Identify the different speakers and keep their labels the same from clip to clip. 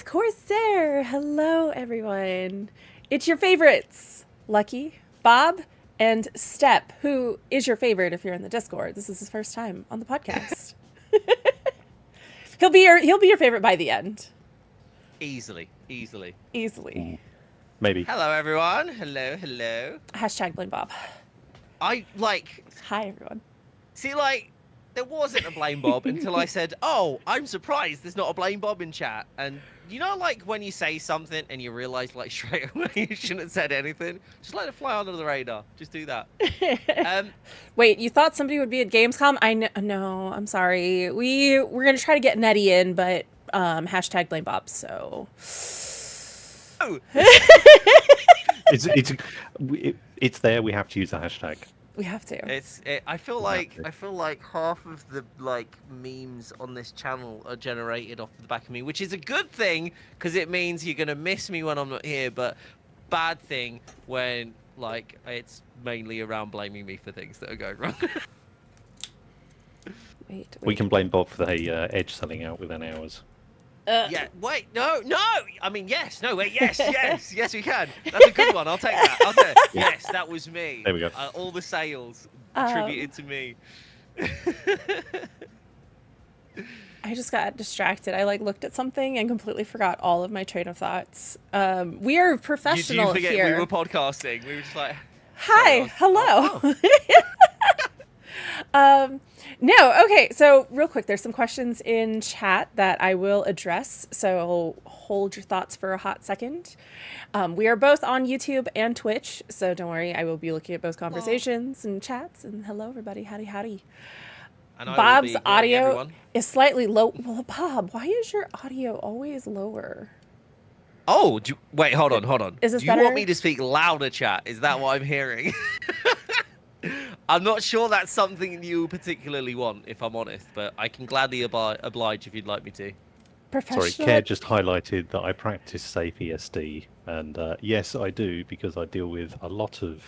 Speaker 1: with Corsair. Hello, everyone. It's your favorites, Lucky, Bob, and Step, who is your favorite if you're in the Discord. This is his first time on the podcast. He'll be your favorite by the end.
Speaker 2: Easily.
Speaker 3: Maybe.
Speaker 2: Hello, everyone. Hello.
Speaker 1: Hashtag blame Bob.
Speaker 2: Hi,
Speaker 1: everyone.
Speaker 2: See, there wasn't a blame Bob until I said, oh, I'm surprised there's not a blame Bob in chat. And when you say something and you realize, straight away you shouldn't have said anything? Just let it fly under the radar. Just do that.
Speaker 1: Wait, you thought somebody would be at Gamescom? No, I'm sorry. We're going to try to get Nettie in, but hashtag blame Bob, so...
Speaker 2: Oh.
Speaker 3: It's there. We have to use the hashtag.
Speaker 1: We have to.
Speaker 2: I feel like half of the memes on this channel are generated off the back of me, which is a good thing because it means you're gonna miss me when I'm not here. But bad thing when it's mainly around blaming me for things that are going wrong.
Speaker 1: Wait.
Speaker 3: We can blame Bob for the Edge selling out within hours.
Speaker 2: Yeah. Wait. No. I mean, yes. No. Wait. Yes. Yes. We can. That's a good one. I'll take that. Yes, that was me.
Speaker 3: There we go.
Speaker 2: All the sales attributed to me.
Speaker 1: I just got distracted. I looked at something and completely forgot all of my train of thoughts. We are professional
Speaker 2: you forget
Speaker 1: here.
Speaker 2: We were podcasting. We were just like,
Speaker 1: hi, hello. No, okay, so real quick, there's some questions in chat that I will address, so hold your thoughts for a hot second. We are both on YouTube and Twitch, so don't worry, I will be looking at both conversations and chats, and hello everybody, howdy. And Bob's audio is slightly low. Well, Bob, why is your audio always lower?
Speaker 2: Oh, wait, hold on.
Speaker 1: Is this
Speaker 2: Do you
Speaker 1: better?
Speaker 2: want me to speak louder, chat? Is that what I'm hearing? I'm not sure that's something you particularly want, if I'm honest, but I can gladly oblige if you'd like me to.
Speaker 3: Sorry, Care just highlighted that I practice safe ESD, and yes, I do, because I deal with a lot of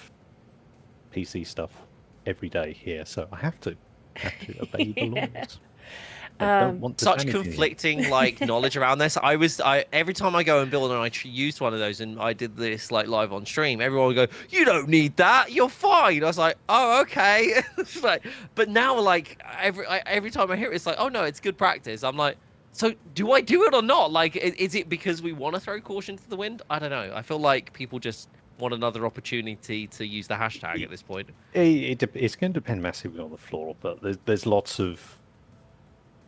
Speaker 3: PC stuff every day here, so I have to obey the laws. Don't want to
Speaker 2: Such conflicting knowledge around this. Every time I go and build and I used one of those and I did this live on stream, everyone would go, "You don't need that. You're fine." I was like, "Oh, okay." But now every time I hear it, it's like, "Oh no, it's good practice." I'm like, so do I do it or not? Is it because we want to throw caution to the wind? I don't know. I feel like people just want another opportunity to use the hashtag at this point.
Speaker 3: It's going to depend massively on the floor, but there's lots of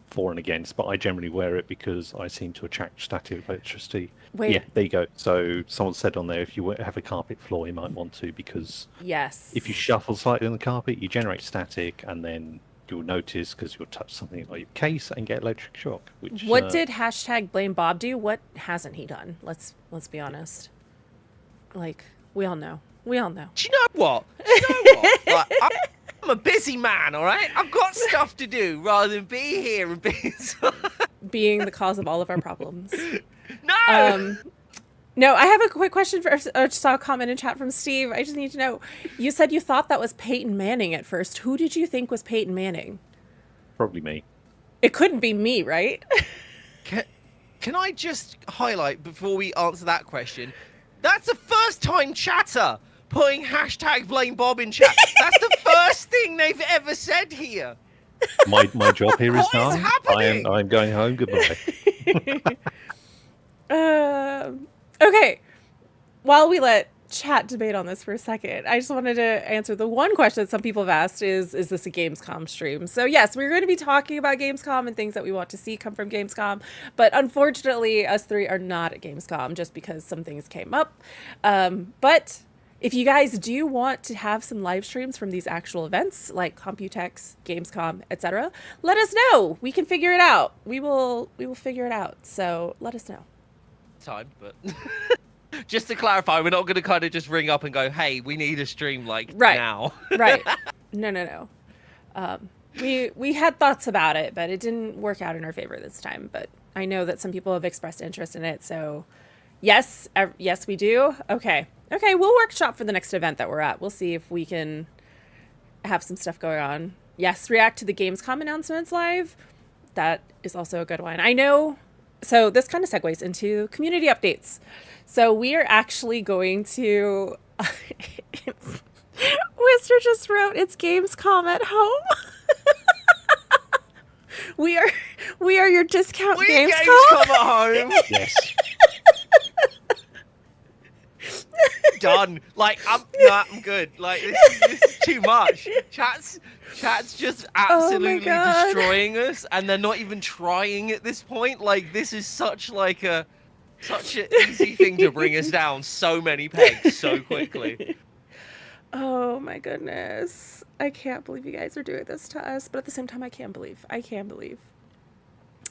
Speaker 3: for and against, but I generally wear it because I seem to attract static electricity.
Speaker 1: Wait.
Speaker 3: Yeah, there you go. So someone said on there, if you have a carpet floor, you might want to, because
Speaker 1: yes,
Speaker 3: if you shuffle slightly on the carpet, you generate static, and then you'll notice because you'll touch something like your case and get electric shock.
Speaker 1: What did hashtag blame Bob do? What hasn't he done? Let's be honest. We all know.
Speaker 2: Do you know what? I'm a busy man, all right? I've got stuff to do rather than be here and
Speaker 1: being the cause of all of our problems.
Speaker 2: No!
Speaker 1: No, I have a quick question I saw a comment in chat from Steve. I just need to know. You said you thought that was Peyton Manning at first. Who did you think was Peyton Manning?
Speaker 3: Probably me.
Speaker 1: It couldn't be me, right?
Speaker 2: Can I just highlight before we answer that question? That's the first time chatter putting hashtag blame Bob in chat. That's the first thing they've ever said here.
Speaker 3: My job here is done.
Speaker 2: What is happening?
Speaker 3: I'm going home. Goodbye.
Speaker 1: Okay. While we let chat debate on this for a second, I just wanted to answer the one question that some people have asked is this a Gamescom stream? So yes, we're going to be talking about Gamescom and things that we want to see come from Gamescom, but unfortunately us three are not at Gamescom just because some things came up. But if you guys do want to have some live streams from these actual events like Computex, Gamescom, etc., let us know. We can figure it out. We will figure it out. So let us know.
Speaker 2: Time, but just to clarify, we're not going to kind of just ring up and go, "Hey, we need a stream now."
Speaker 1: Right. No. We had thoughts about it, but it didn't work out in our favor this time. But I know that some people have expressed interest in it, so yes, we do. Okay, we'll workshop for the next event that we're at. We'll see if we can have some stuff going on. Yes, react to the Gamescom announcements live. That is also a good one. I know So this kind of segues into community updates. So we are actually going to. Wister just wrote, "It's Gamescom at home." we are your discount Gamescom.
Speaker 2: Gamescom at home.
Speaker 3: Yes.
Speaker 2: Done. Like I'm good. Like this is too much. Chat's just absolutely
Speaker 1: God.
Speaker 2: destroying us, and they're not even trying at this point. Like this is such an easy thing to bring us down so many pegs so quickly.
Speaker 1: Oh my goodness. I can't believe you guys are doing this to us, but at the same time I can believe.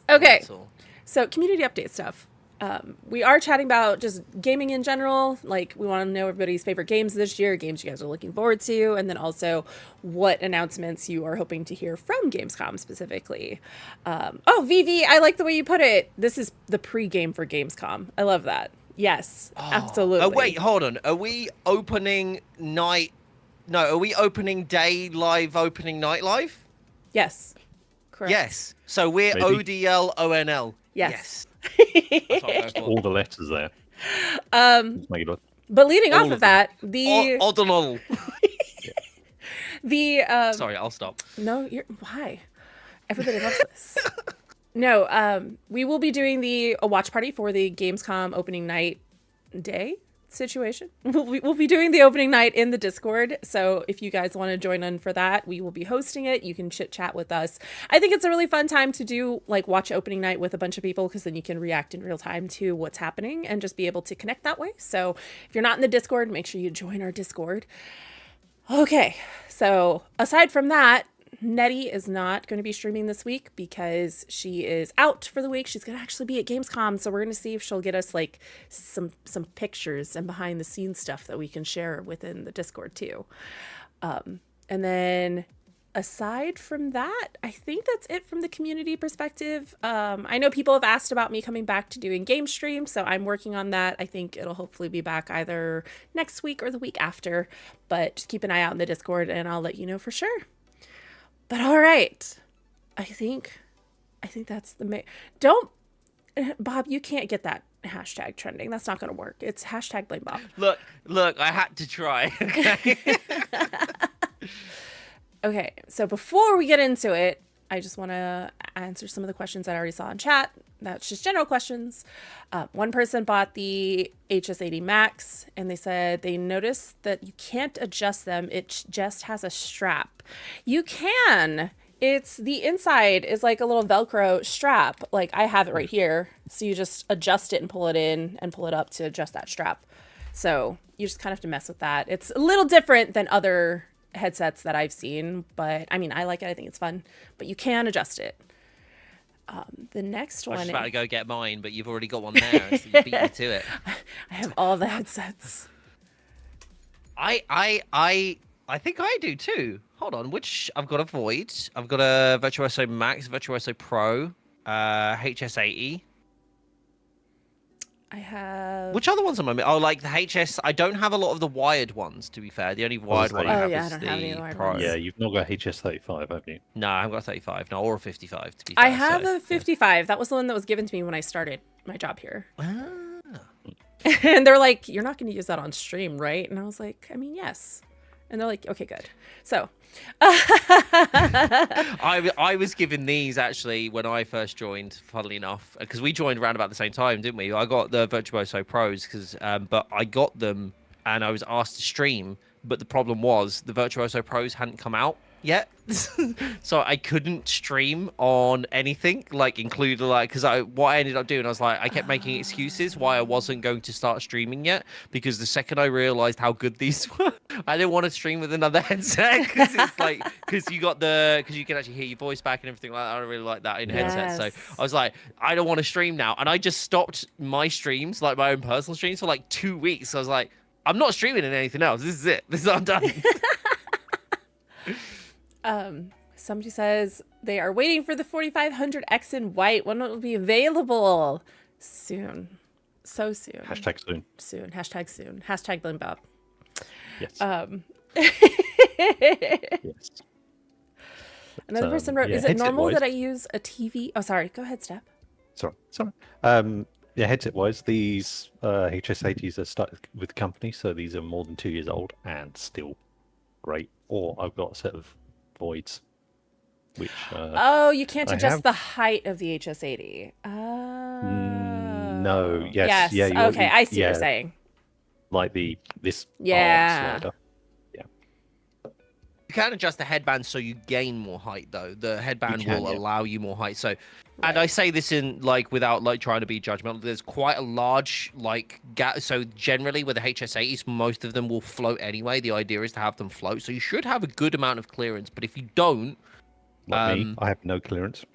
Speaker 1: Okay.
Speaker 2: That's all.
Speaker 1: So community update stuff. We are chatting about just gaming in general. Like, we want to know everybody's favorite games this year, games you guys are looking forward to, and then also what announcements you are hoping to hear from Gamescom specifically. VV, I like the way you put it. This is the pre-game for Gamescom. I love that. Yes, absolutely.
Speaker 2: Oh, wait, hold on. Are we opening night? No, are we opening day live, opening night live?
Speaker 1: Yes. Correct.
Speaker 2: Yes. So we're
Speaker 3: Maybe.
Speaker 2: ODL, ONL.
Speaker 1: Yes.
Speaker 2: That's what I'm going for.
Speaker 3: All the letters there.
Speaker 1: Um,
Speaker 3: Make it look.
Speaker 1: but leading
Speaker 2: All
Speaker 1: off
Speaker 2: of
Speaker 1: of that, the
Speaker 2: ODL.
Speaker 1: the
Speaker 2: Sorry, I'll stop.
Speaker 1: No, why? Everybody loves this. No, we will be doing a watch party for the Gamescom opening night day situation. We'll be doing the opening night in the Discord. So if you guys want to join in for that, we will be hosting it. You can chit chat with us. I think it's a really fun time to do like watch opening night with a bunch of people, because then you can react in real time to what's happening and just be able to connect that way. So if you're not in the Discord, make sure you join our Discord. Okay, so aside from that, Nettie is not going to be streaming this week because she is out for the week. She's going to actually be at Gamescom, so we're going to see if she'll get us like some pictures and behind the scenes stuff that we can share within the Discord too. And then aside from that, I think that's it from the community perspective. I know people have asked about me coming back to doing game streams, so I'm working on that. I think it'll hopefully be back either next week or the week after, but just keep an eye out in the Discord and I'll let you know for sure. But all right, I think that's the Bob, you can't get that hashtag trending. That's not going to work. It's hashtag blame Bob.
Speaker 2: Look, I had to try. Okay.
Speaker 1: Okay, so before we get into it, I just want to answer some of the questions that I already saw in chat. That's just general questions. One person bought the HS80 Max, and they said they noticed that you can't adjust them. It just has a strap. You can. It's the inside is like a little Velcro strap. Like I have it right here. So you just adjust it and pull it in and pull it up to adjust that strap. So you just kind of have to mess with that. It's a little different than other headsets that I've seen, but I mean, I like it. I think it's fun, but you can adjust it. The next one.
Speaker 2: I was just about to go get mine, but you've already got one there, so you beat me to it.
Speaker 1: I have all the headsets.
Speaker 2: I think I do too. Hold on, I've got a Void, I've got a Virtuoso Max, Virtuoso Pro, HS80.
Speaker 1: I have.
Speaker 2: Which other ones am I? Oh, like the HS. I don't have a lot of the wired ones. To be fair, the only wired one I have
Speaker 1: I
Speaker 2: is
Speaker 1: don't have any of
Speaker 2: the
Speaker 1: the wired
Speaker 2: Pro.
Speaker 1: ones.
Speaker 3: Yeah, you've not got HS35, have you?
Speaker 2: No, I haven't got a 35. No, or a 55. To be fair,
Speaker 1: I have a 55. That was the one that was given to me when I started my job here.
Speaker 2: Ah.
Speaker 1: And they're like, "You're not going to use that on stream, right?" And I was like, "I mean, yes." And they're like, "Okay, good." So,
Speaker 2: I was given these actually when I first joined. Funnily enough, because we joined around about the same time, didn't we? I got the Virtuoso Pros but I got them and I was asked to stream. But the problem was the Virtuoso Pros hadn't come out yet, so I couldn't stream on anything, like included because what I ended up doing, I was like, I kept making excuses why I wasn't going to start streaming yet, because the second I realized how good these were, I didn't want to stream with another headset, because it's like because you can actually hear your voice back and everything like that. I don't really like that in headsets, so I was like, I don't want to stream now, and I just stopped my streams, like my own personal streams, for like 2 weeks. So I was like, I'm not streaming in anything else. This is it. I'm done.
Speaker 1: Somebody says they are waiting for the 4500X in white. When it will be available? Soon. So soon.
Speaker 3: Hashtag soon.
Speaker 1: Soon. Hashtag soon. Hashtag blame Bob.
Speaker 3: Yes. Yes.
Speaker 1: Another person wrote,
Speaker 3: yeah,
Speaker 1: is it normal
Speaker 3: headset-wise-
Speaker 1: that I use a TV? Oh, sorry. Go ahead, Steph.
Speaker 3: Sorry. Yeah, headset-wise, these HS80s are started with the company, so these are more than 2 years old and still great. Or I've got a set of Voids, which
Speaker 1: Oh, you can't
Speaker 3: I
Speaker 1: adjust
Speaker 3: have.
Speaker 1: the height of the HS80.
Speaker 3: No,
Speaker 1: Oh,
Speaker 3: yes, yeah,
Speaker 1: yes. Okay, I see what you're
Speaker 3: yeah,
Speaker 1: saying.
Speaker 3: like this arm
Speaker 1: Yeah.
Speaker 3: slider. Yeah,
Speaker 2: You can adjust the headband so you gain more height, though. The
Speaker 3: you
Speaker 2: headband
Speaker 3: can,
Speaker 2: will
Speaker 3: yeah.
Speaker 2: allow you more height. So, and
Speaker 1: Right.
Speaker 2: I say this in like without like trying to be judgmental. There's quite a large like gap. So generally with the HS80s, most of them will float anyway. The idea is to have them float. So you should have a good amount of clearance. But if you don't,
Speaker 3: Like me, I have no clearance.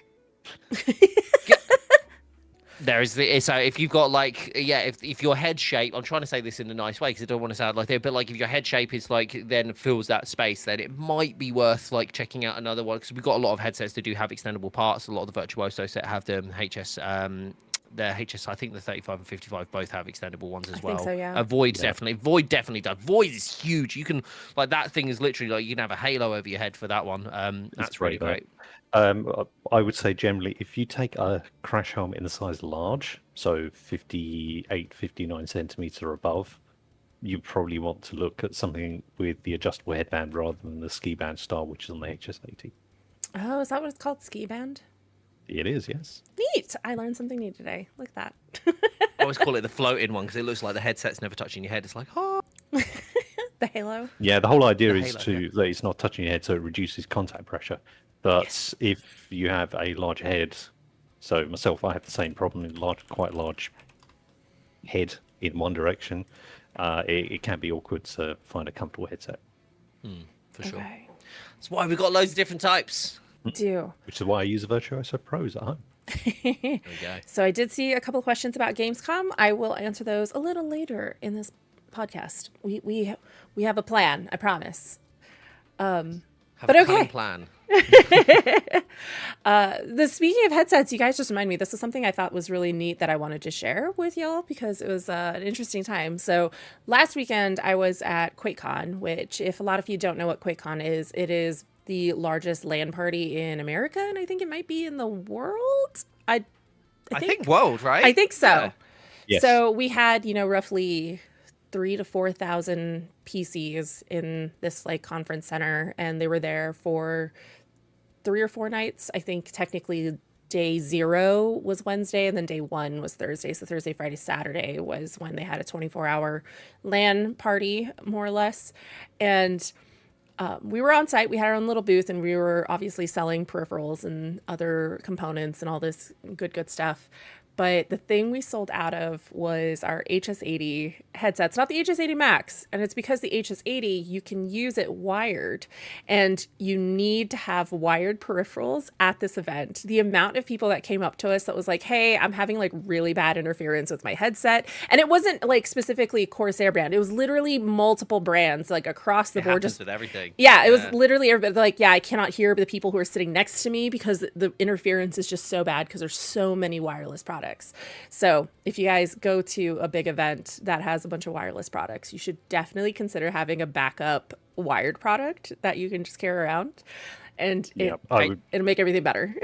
Speaker 2: there is the so if you've got like if your head shape, I'm trying to say this in a nice way because I don't want to sound like that, but like if your head shape is like then fills that space, then it might be worth like checking out another one because we've got a lot of headsets that do have extendable parts. A lot of the Virtuoso set have them. The HS, I think the 35 and 55 both have extendable ones as
Speaker 1: I
Speaker 2: well.
Speaker 1: think so, yeah.
Speaker 2: Void
Speaker 3: Yeah.
Speaker 2: definitely does. Void is huge. You can like that thing is literally like you can have a halo over your head for that one. That's really
Speaker 3: great,
Speaker 2: great.
Speaker 3: I would say generally, if you take a crash helmet in the size large, so 58, 59 centimeter or above, you probably want to look at something with the adjustable headband rather than the ski band style, which is on the HS80.
Speaker 1: Oh, is that what it's called? Ski band?
Speaker 3: It is, yes.
Speaker 1: Neat. I learned something new today. Look at that.
Speaker 2: I always call it the floating one because it looks like the headset's never touching your head. It's like, oh.
Speaker 1: The halo.
Speaker 3: Yeah, the whole idea
Speaker 2: The
Speaker 3: is
Speaker 2: halo,
Speaker 3: that it's not touching your head, so it reduces contact pressure. But
Speaker 2: Yes.
Speaker 3: if you have a large head, so myself, I have the same problem in quite large head in one direction. It can be awkward to find a comfortable headset,
Speaker 2: For sure.
Speaker 1: Okay.
Speaker 2: That's why we've got loads of different types.
Speaker 1: Do.
Speaker 3: which is why I use a Virtuoso Pros at home.
Speaker 2: There we go.
Speaker 1: So I did see a couple questions about Gamescom. I will answer those a little later in this podcast. We have a plan, I promise.
Speaker 2: Have
Speaker 1: But
Speaker 2: a
Speaker 1: okay.
Speaker 2: cunning plan.
Speaker 1: Speaking of headsets, you guys just remind me, this is something I thought was really neat that I wanted to share with y'all because it was an interesting time. So last weekend I was at QuakeCon, which if a lot of you don't know what QuakeCon is, it is the largest LAN party in America, and I think it might be in the world. I
Speaker 2: think world, right?
Speaker 1: I think so.
Speaker 2: Yeah.
Speaker 3: Yes.
Speaker 1: So we had, roughly 3,000 to 4,000 PCs in this like conference center, and they were there for 3 or 4 nights. I think technically day 0 was Wednesday, and then day 1 was Thursday. So Thursday, Friday, Saturday was when they had a 24-hour LAN party, more or less. And we were on site. We had our own little booth, and we were obviously selling peripherals and other components and all this good stuff. But the thing we sold out of was our HS80 headsets, not the HS80 Max. And it's because the HS80, you can use it wired, and you need to have wired peripherals at this event. The amount of people that came up to us that was like, hey, I'm having like really bad interference with my headset. And it wasn't like specifically Corsair brand. It was literally multiple brands like across the
Speaker 2: It
Speaker 1: board.
Speaker 2: happens
Speaker 1: Just
Speaker 2: with everything.
Speaker 1: yeah, it was literally everybody like, yeah, I cannot hear the people who are sitting next to me because the interference is just so bad because there's so many wireless products. So if you guys go to a big event that has a bunch of wireless products, you should definitely consider having a backup wired product that you can just carry around, and
Speaker 3: Yeah, I would.
Speaker 1: it'll make everything better.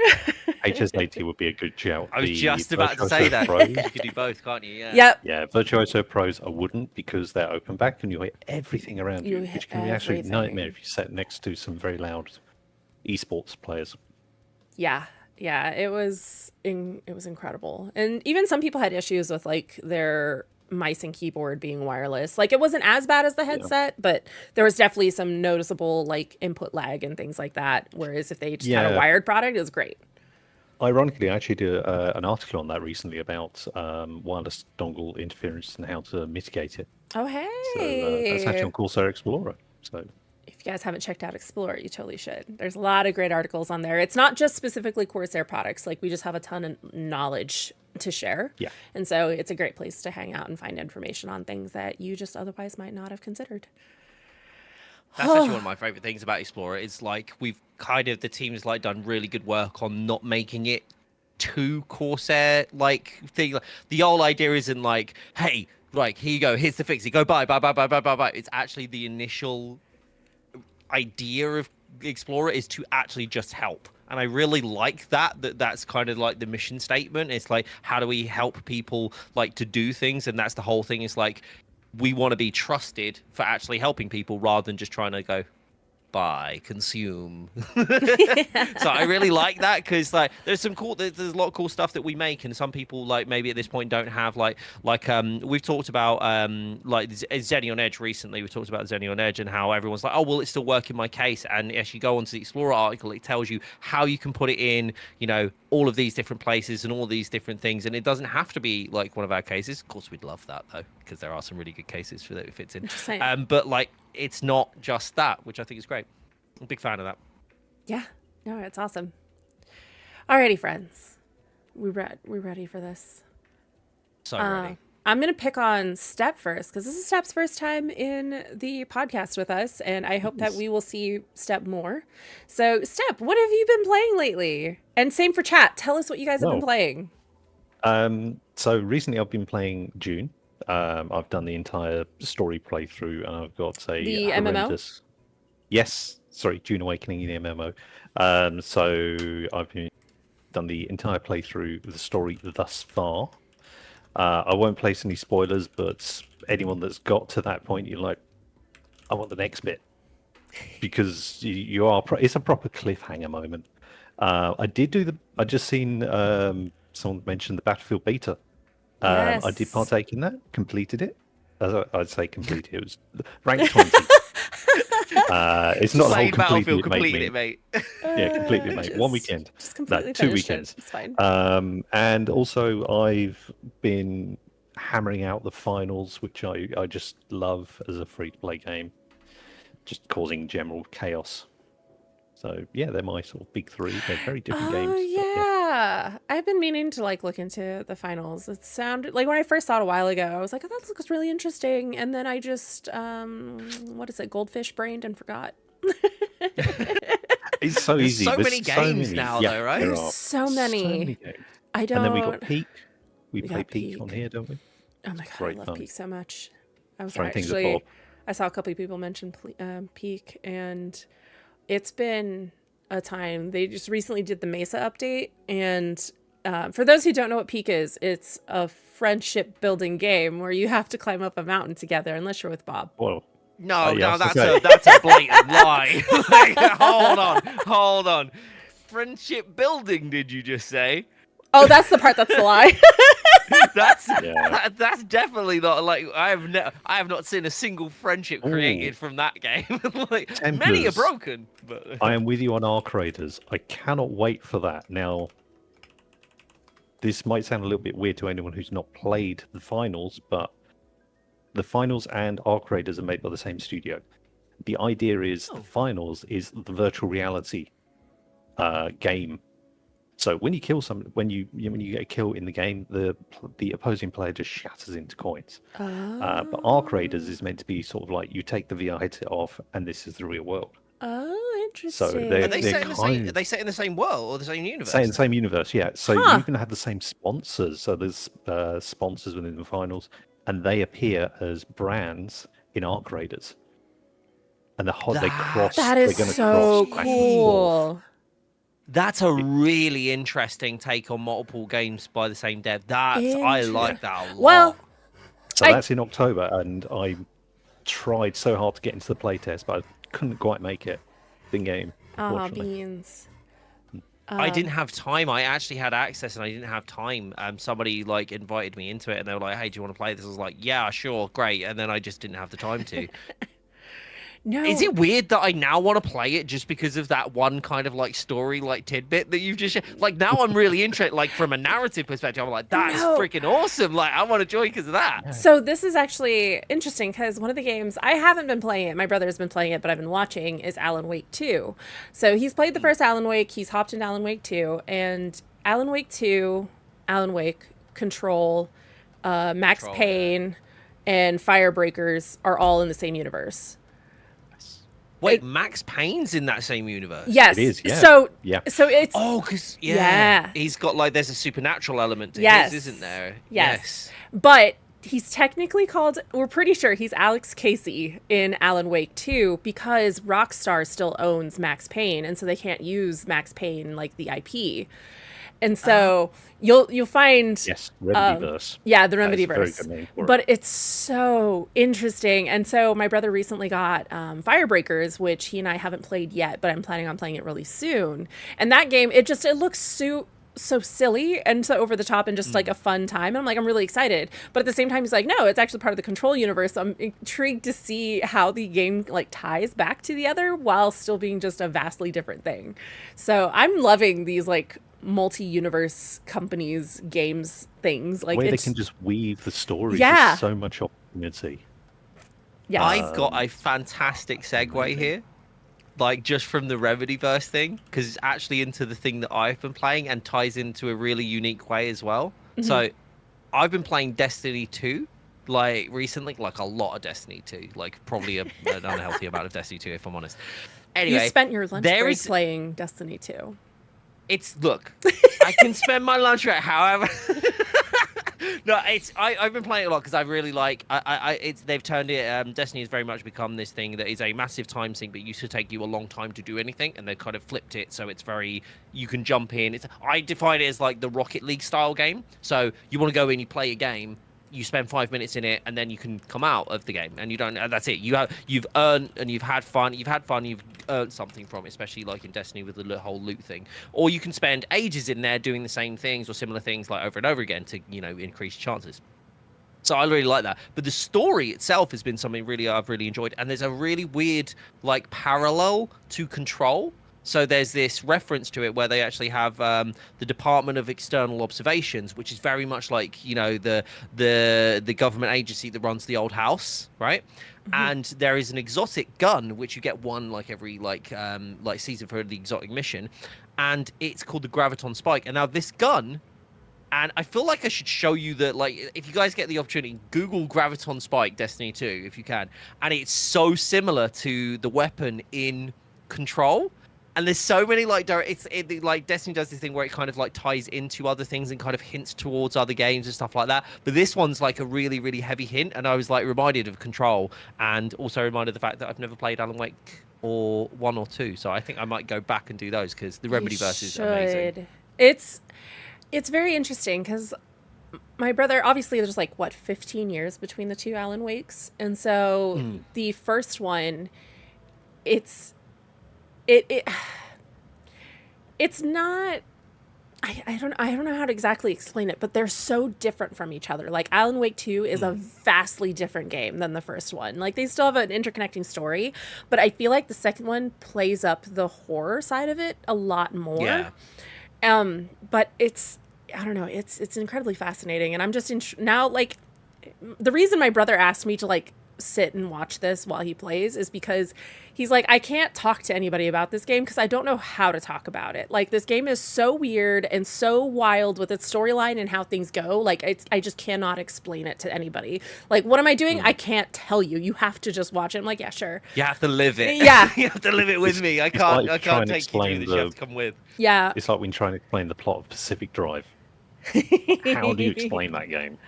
Speaker 3: HS80 would be a good shout.
Speaker 2: I was
Speaker 3: The
Speaker 2: just about to
Speaker 3: Virtuoso
Speaker 2: say that.
Speaker 3: Pros,
Speaker 2: You can do both, can't you? Yeah.
Speaker 1: Yep.
Speaker 3: yeah, Virtuoso Pros I wouldn't because they're open back and you hear everything around you,
Speaker 1: You
Speaker 3: which
Speaker 1: hear
Speaker 3: can be absolute
Speaker 1: everything.
Speaker 3: nightmare if you sat next to some very loud esports players.
Speaker 1: Yeah, it was incredible. And even some people had issues with like their mice and keyboard being wireless. Like it wasn't as bad as the headset, but there was definitely some noticeable like input lag and things like that. Whereas if they just had a
Speaker 3: Yeah.
Speaker 1: wired product, it was great.
Speaker 3: Ironically, I actually did an article on that recently about wireless dongle interference and how to mitigate it.
Speaker 1: Oh, hey.
Speaker 3: So that's actually on Corsair Explorer. So
Speaker 1: If you guys haven't checked out Explorer, you totally should. There's a lot of great articles on there. It's not just specifically Corsair products. Like we just have a ton of knowledge to share.
Speaker 3: Yeah.
Speaker 1: And so it's a great place to hang out and find information on things that you just otherwise might not have considered.
Speaker 2: That's actually one of my favorite things about Explorer. It's like we've kind of the team's like done really good work on not making it too Corsair like thing. Like, the whole idea isn't like, hey, like here you go, here's the fix. You go buy. It's actually the initial idea of explorer is to actually just help. And I really like that's kind of like the mission statement. It's like, how do we help people like to do things? And that's the whole thing. It's like, we want to be trusted for actually helping people rather than just trying to go, buy, consume. So I really like that, because like there's a lot of cool stuff that we make, and some people like maybe at this point don't have like we've talked about like Zenny on Edge recently. We talked about Zenny on Edge and how everyone's like, oh well, it's still working my case. And as you go onto the Explorer article, it tells you how you can put it in, you know, all of these different places and all these different things, and it doesn't have to be like one of our cases. Of course, we'd love that though, because there are some really good cases for that it fits in. But like, it's not just that, which I think is great. I'm a big fan of that.
Speaker 1: Yeah, no, it's awesome. Alrighty, friends, we ready for this?
Speaker 2: So ready.
Speaker 1: I'm gonna pick on Step first, because this is Step's first time in the podcast with us, and I hope that we will see Step more. So, Step, what have you been playing lately? And same for chat. Tell us what you guys have been playing.
Speaker 3: So recently I've been playing June. I've done the entire story playthrough, and I've got
Speaker 1: The MMO?
Speaker 3: Yes, sorry, June Awakening in the MMO. So I've done the entire playthrough of the story thus far. I won't place any spoilers, but anyone that's got to that point, you're like, I want the next bit, because you are. It's a proper cliffhanger moment. I just seen someone mention the Battlefield beta.
Speaker 1: Yes.
Speaker 3: I did partake in that, completed it. I'd say completed. It was ranked 20. It's not the whole
Speaker 2: Battlefield
Speaker 3: completed,
Speaker 2: mate.
Speaker 3: Yeah, completely, mate. One weekend.
Speaker 1: Just completely
Speaker 3: 2
Speaker 1: finished
Speaker 3: weekends.
Speaker 1: It's fine.
Speaker 3: And also I've been hammering out the finals, which I just love as a free-to-play game, just causing general chaos. So yeah, they're my sort of big three. They're very different games.
Speaker 1: Oh yeah, I've been meaning to like look into the finals. It sounded like, when I first saw it a while ago, I was like, oh, that looks really interesting. And then I just what is it, goldfish brained and forgot.
Speaker 3: It's so easy.
Speaker 2: So
Speaker 3: There's
Speaker 2: many games now, though, right?
Speaker 3: there are
Speaker 1: So many
Speaker 3: games.
Speaker 1: I don't.
Speaker 3: And then we got Peak. We play
Speaker 1: got
Speaker 3: Peak
Speaker 1: Peak.
Speaker 3: on here, don't we?
Speaker 1: Oh my god, I
Speaker 3: great
Speaker 1: love
Speaker 3: fun.
Speaker 1: Peak so much. I was
Speaker 3: Throwing things at
Speaker 1: actually,
Speaker 3: Bob.
Speaker 1: I saw a couple of people mention Peak, and it's been a time. They just recently did the Mesa update, and for those who don't know what Peak is, it's a friendship building game where you have to climb up a mountain together, unless you're with Bob.
Speaker 3: Well,
Speaker 2: No,
Speaker 3: yeah,
Speaker 2: that's
Speaker 3: okay.
Speaker 2: that's a blatant lie. Like, hold on. Friendship building, did you just say?
Speaker 1: Oh, that's the part that's the lie.
Speaker 2: That's definitely not like I have not seen a single friendship created from that game. Like, many are broken, but
Speaker 3: I am with you on Arc Raiders. I cannot wait for that. Now, this might sound a little bit weird to anyone who's not played the finals, but the finals and Arc Raiders are made by the same studio. The idea is the finals is the virtual reality game. So when you kill someone, when you get a kill in the game, the opposing player just shatters into coins. But Arc Raiders is meant to be sort of like, you take the VR headset off, and this is the real world.
Speaker 1: Oh, interesting.
Speaker 3: So
Speaker 2: are they set in the same world or the same universe?
Speaker 3: Say in the same universe, yeah. So you can have the same sponsors. So there's sponsors within the finals, and they appear as brands in Arc Raiders. And they cross.
Speaker 1: That is so cool.
Speaker 2: That's a really interesting take on multiple games by the same dev. I like that a lot.
Speaker 1: Well,
Speaker 3: so that's in October, and I tried so hard to get into the playtest, but I couldn't quite make it. The game.
Speaker 1: Ah, beans.
Speaker 2: I didn't have time. I actually had access, and I didn't have time. Somebody like invited me into it, and they were like, "Hey, do you want to play this?" I was like, "Yeah, sure, great." And then I just didn't have the time to.
Speaker 1: No.
Speaker 2: Is it weird that I now want to play it just because of that one kind of like story like tidbit that you've just like? Now I'm really interested, like from a narrative perspective. I'm like, that's freaking awesome. Like, I want to join because of that.
Speaker 1: So this is actually interesting, because one of the games, I haven't been playing it, my brother's been playing it, but I've been watching, is Alan Wake 2. So he's played the first Alan Wake, he's hopped into Alan Wake 2, and Alan Wake 2, Alan Wake, Control, Max Payne, and Firebreakers are all in the same universe.
Speaker 2: Wait, Max Payne's in that same universe?
Speaker 1: Yes.
Speaker 3: It is, yeah.
Speaker 1: So it's...
Speaker 2: Oh, because, yeah. He's got, like, there's a supernatural element to his, isn't there?
Speaker 1: Yes. But he's technically called, we're pretty sure he's Alex Casey in Alan Wake 2 because Rockstar still owns Max Payne, and so they can't use Max Payne like the IP. And so you'll find
Speaker 3: Yes, Remedyverse.
Speaker 1: yeah, the
Speaker 3: That is a very
Speaker 1: Remedyverse.
Speaker 3: good name for it.
Speaker 1: But it's so interesting. And so my brother recently got Firebreakers, which he and I haven't played yet, but I'm planning on playing it really soon. And that game, it looks so silly and so over the top and just like a fun time. And I'm like, I'm really excited. But at the same time, he's like, no, it's actually part of the Control universe. So I'm intrigued to see how the game like ties back to the other while still being just a vastly different thing. So I'm loving these like multi-universe companies, games, things like
Speaker 3: where they can just weave the stories.
Speaker 1: Yeah.
Speaker 3: There's so much opportunity.
Speaker 1: Yeah,
Speaker 2: I've got a fantastic segue here, like just from the Remedyverse thing, because it's actually into the thing that I've been playing and ties into a really unique way as well. So I've been playing Destiny 2 like recently, like a lot of Destiny 2, like probably an unhealthy amount of Destiny 2 if I'm honest. Anyway,
Speaker 1: you spent your lunch
Speaker 2: there
Speaker 1: break
Speaker 2: is-
Speaker 1: playing Destiny 2.
Speaker 2: look, I can spend my lunch break however. No, I've been playing it a lot because I really like they've turned it. Destiny has very much become this thing that is a massive time sink, but used to take you a long time to do anything, and they've kind of flipped it so it's very, you can jump in. I define it as like the Rocket League style game. So you want to go in, you play a game, you spend 5 minutes in it, and then you can come out of the game, and you don't. And that's it. You've earned and you've had fun. You've earned something from it, especially like in Destiny with the whole loot thing. Or you can spend ages in there doing the same things or similar things like over and over again to increase chances. So I really like that. But the story itself has been something I've really enjoyed, and there's a really weird like parallel to Control. So there's this reference to it where they actually have the Department of External Observations, which is very much like the government agency that runs the old house, right? And there is an exotic gun which you get one like every like season for the exotic mission, and it's called the Graviton Spike. And now this gun, and I feel like I should show you that, like, if you guys get the opportunity, Google Graviton Spike Destiny 2 if you can, and it's so similar to the weapon in Control. And there's so many like like Destiny does this thing where it kind of like ties into other things and kind of hints towards other games and stuff like that. But this one's like a really, really heavy hint, and I was like reminded of Control, and also reminded of the fact that I've never played Alan Wake or 1 or 2, so I think I might go back and do those because the Remedyverse is amazing.
Speaker 1: It's very interesting because my brother, obviously there's like 15 years between the two Alan Wakes, and so the first one, it's not, I don't know how to exactly explain it, but they're so different from each other. Like Alan Wake 2 is a vastly different game than the first one. Like they still have an interconnecting story, but I feel like the second one plays up the horror side of it a lot more. Yeah. But I don't know, it's incredibly fascinating, and I'm just now like the reason my brother asked me to like sit and watch this while he plays is because he's like, I can't talk to anybody about this game because I don't know how to talk about it. Like this game is so weird and so wild with its storyline and how things go. Like I just cannot explain it to anybody. Like, what am I doing? I can't tell you. You have to just watch it. I'm like, yeah, sure.
Speaker 2: You have to live it.
Speaker 1: Yeah.
Speaker 2: You have to live it with me. I can't take you through this. You have to come with.
Speaker 1: Yeah.
Speaker 3: It's like when trying to explain the plot of Pacific Drive. How do you explain that game?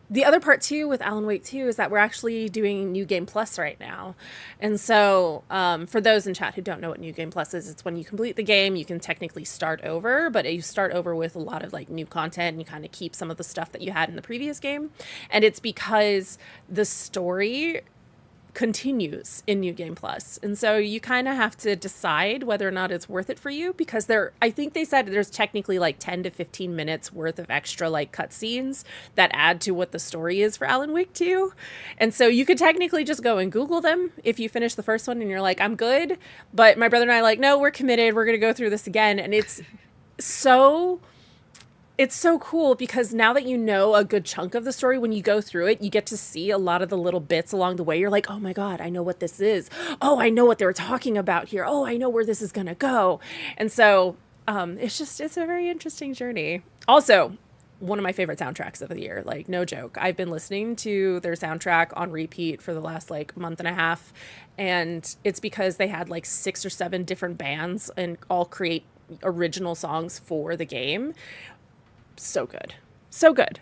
Speaker 1: The other part too with Alan Wake 2 is that we're actually doing New Game Plus right now. And so for those in chat who don't know what New Game Plus is, it's when you complete the game, you can technically start over, but you start over with a lot of like new content, and you kind of keep some of the stuff that you had in the previous game. And it's because the story continues in New Game Plus. And so you kind of have to decide whether or not it's worth it for you, because I think they said there's technically like 10 to 15 minutes worth of extra like cutscenes that add to what the story is for Alan Wake 2. And so you could technically just go and Google them if you finish the first one and you're like, I'm good. But my brother and I are like, no, we're committed. We're going to go through this again. And it's so cool because now that you know a good chunk of the story, when you go through it, you get to see a lot of the little bits along the way. You're like, oh my God, I know what this is. Oh, I know what they were talking about here. Oh, I know where this is going to go. And so it's a very interesting journey. Also, one of my favorite soundtracks of the year, like no joke. I've been listening to their soundtrack on repeat for the last like month and a half. And it's because they had like 6 or 7 different bands and all create original songs for the game. So good. So good.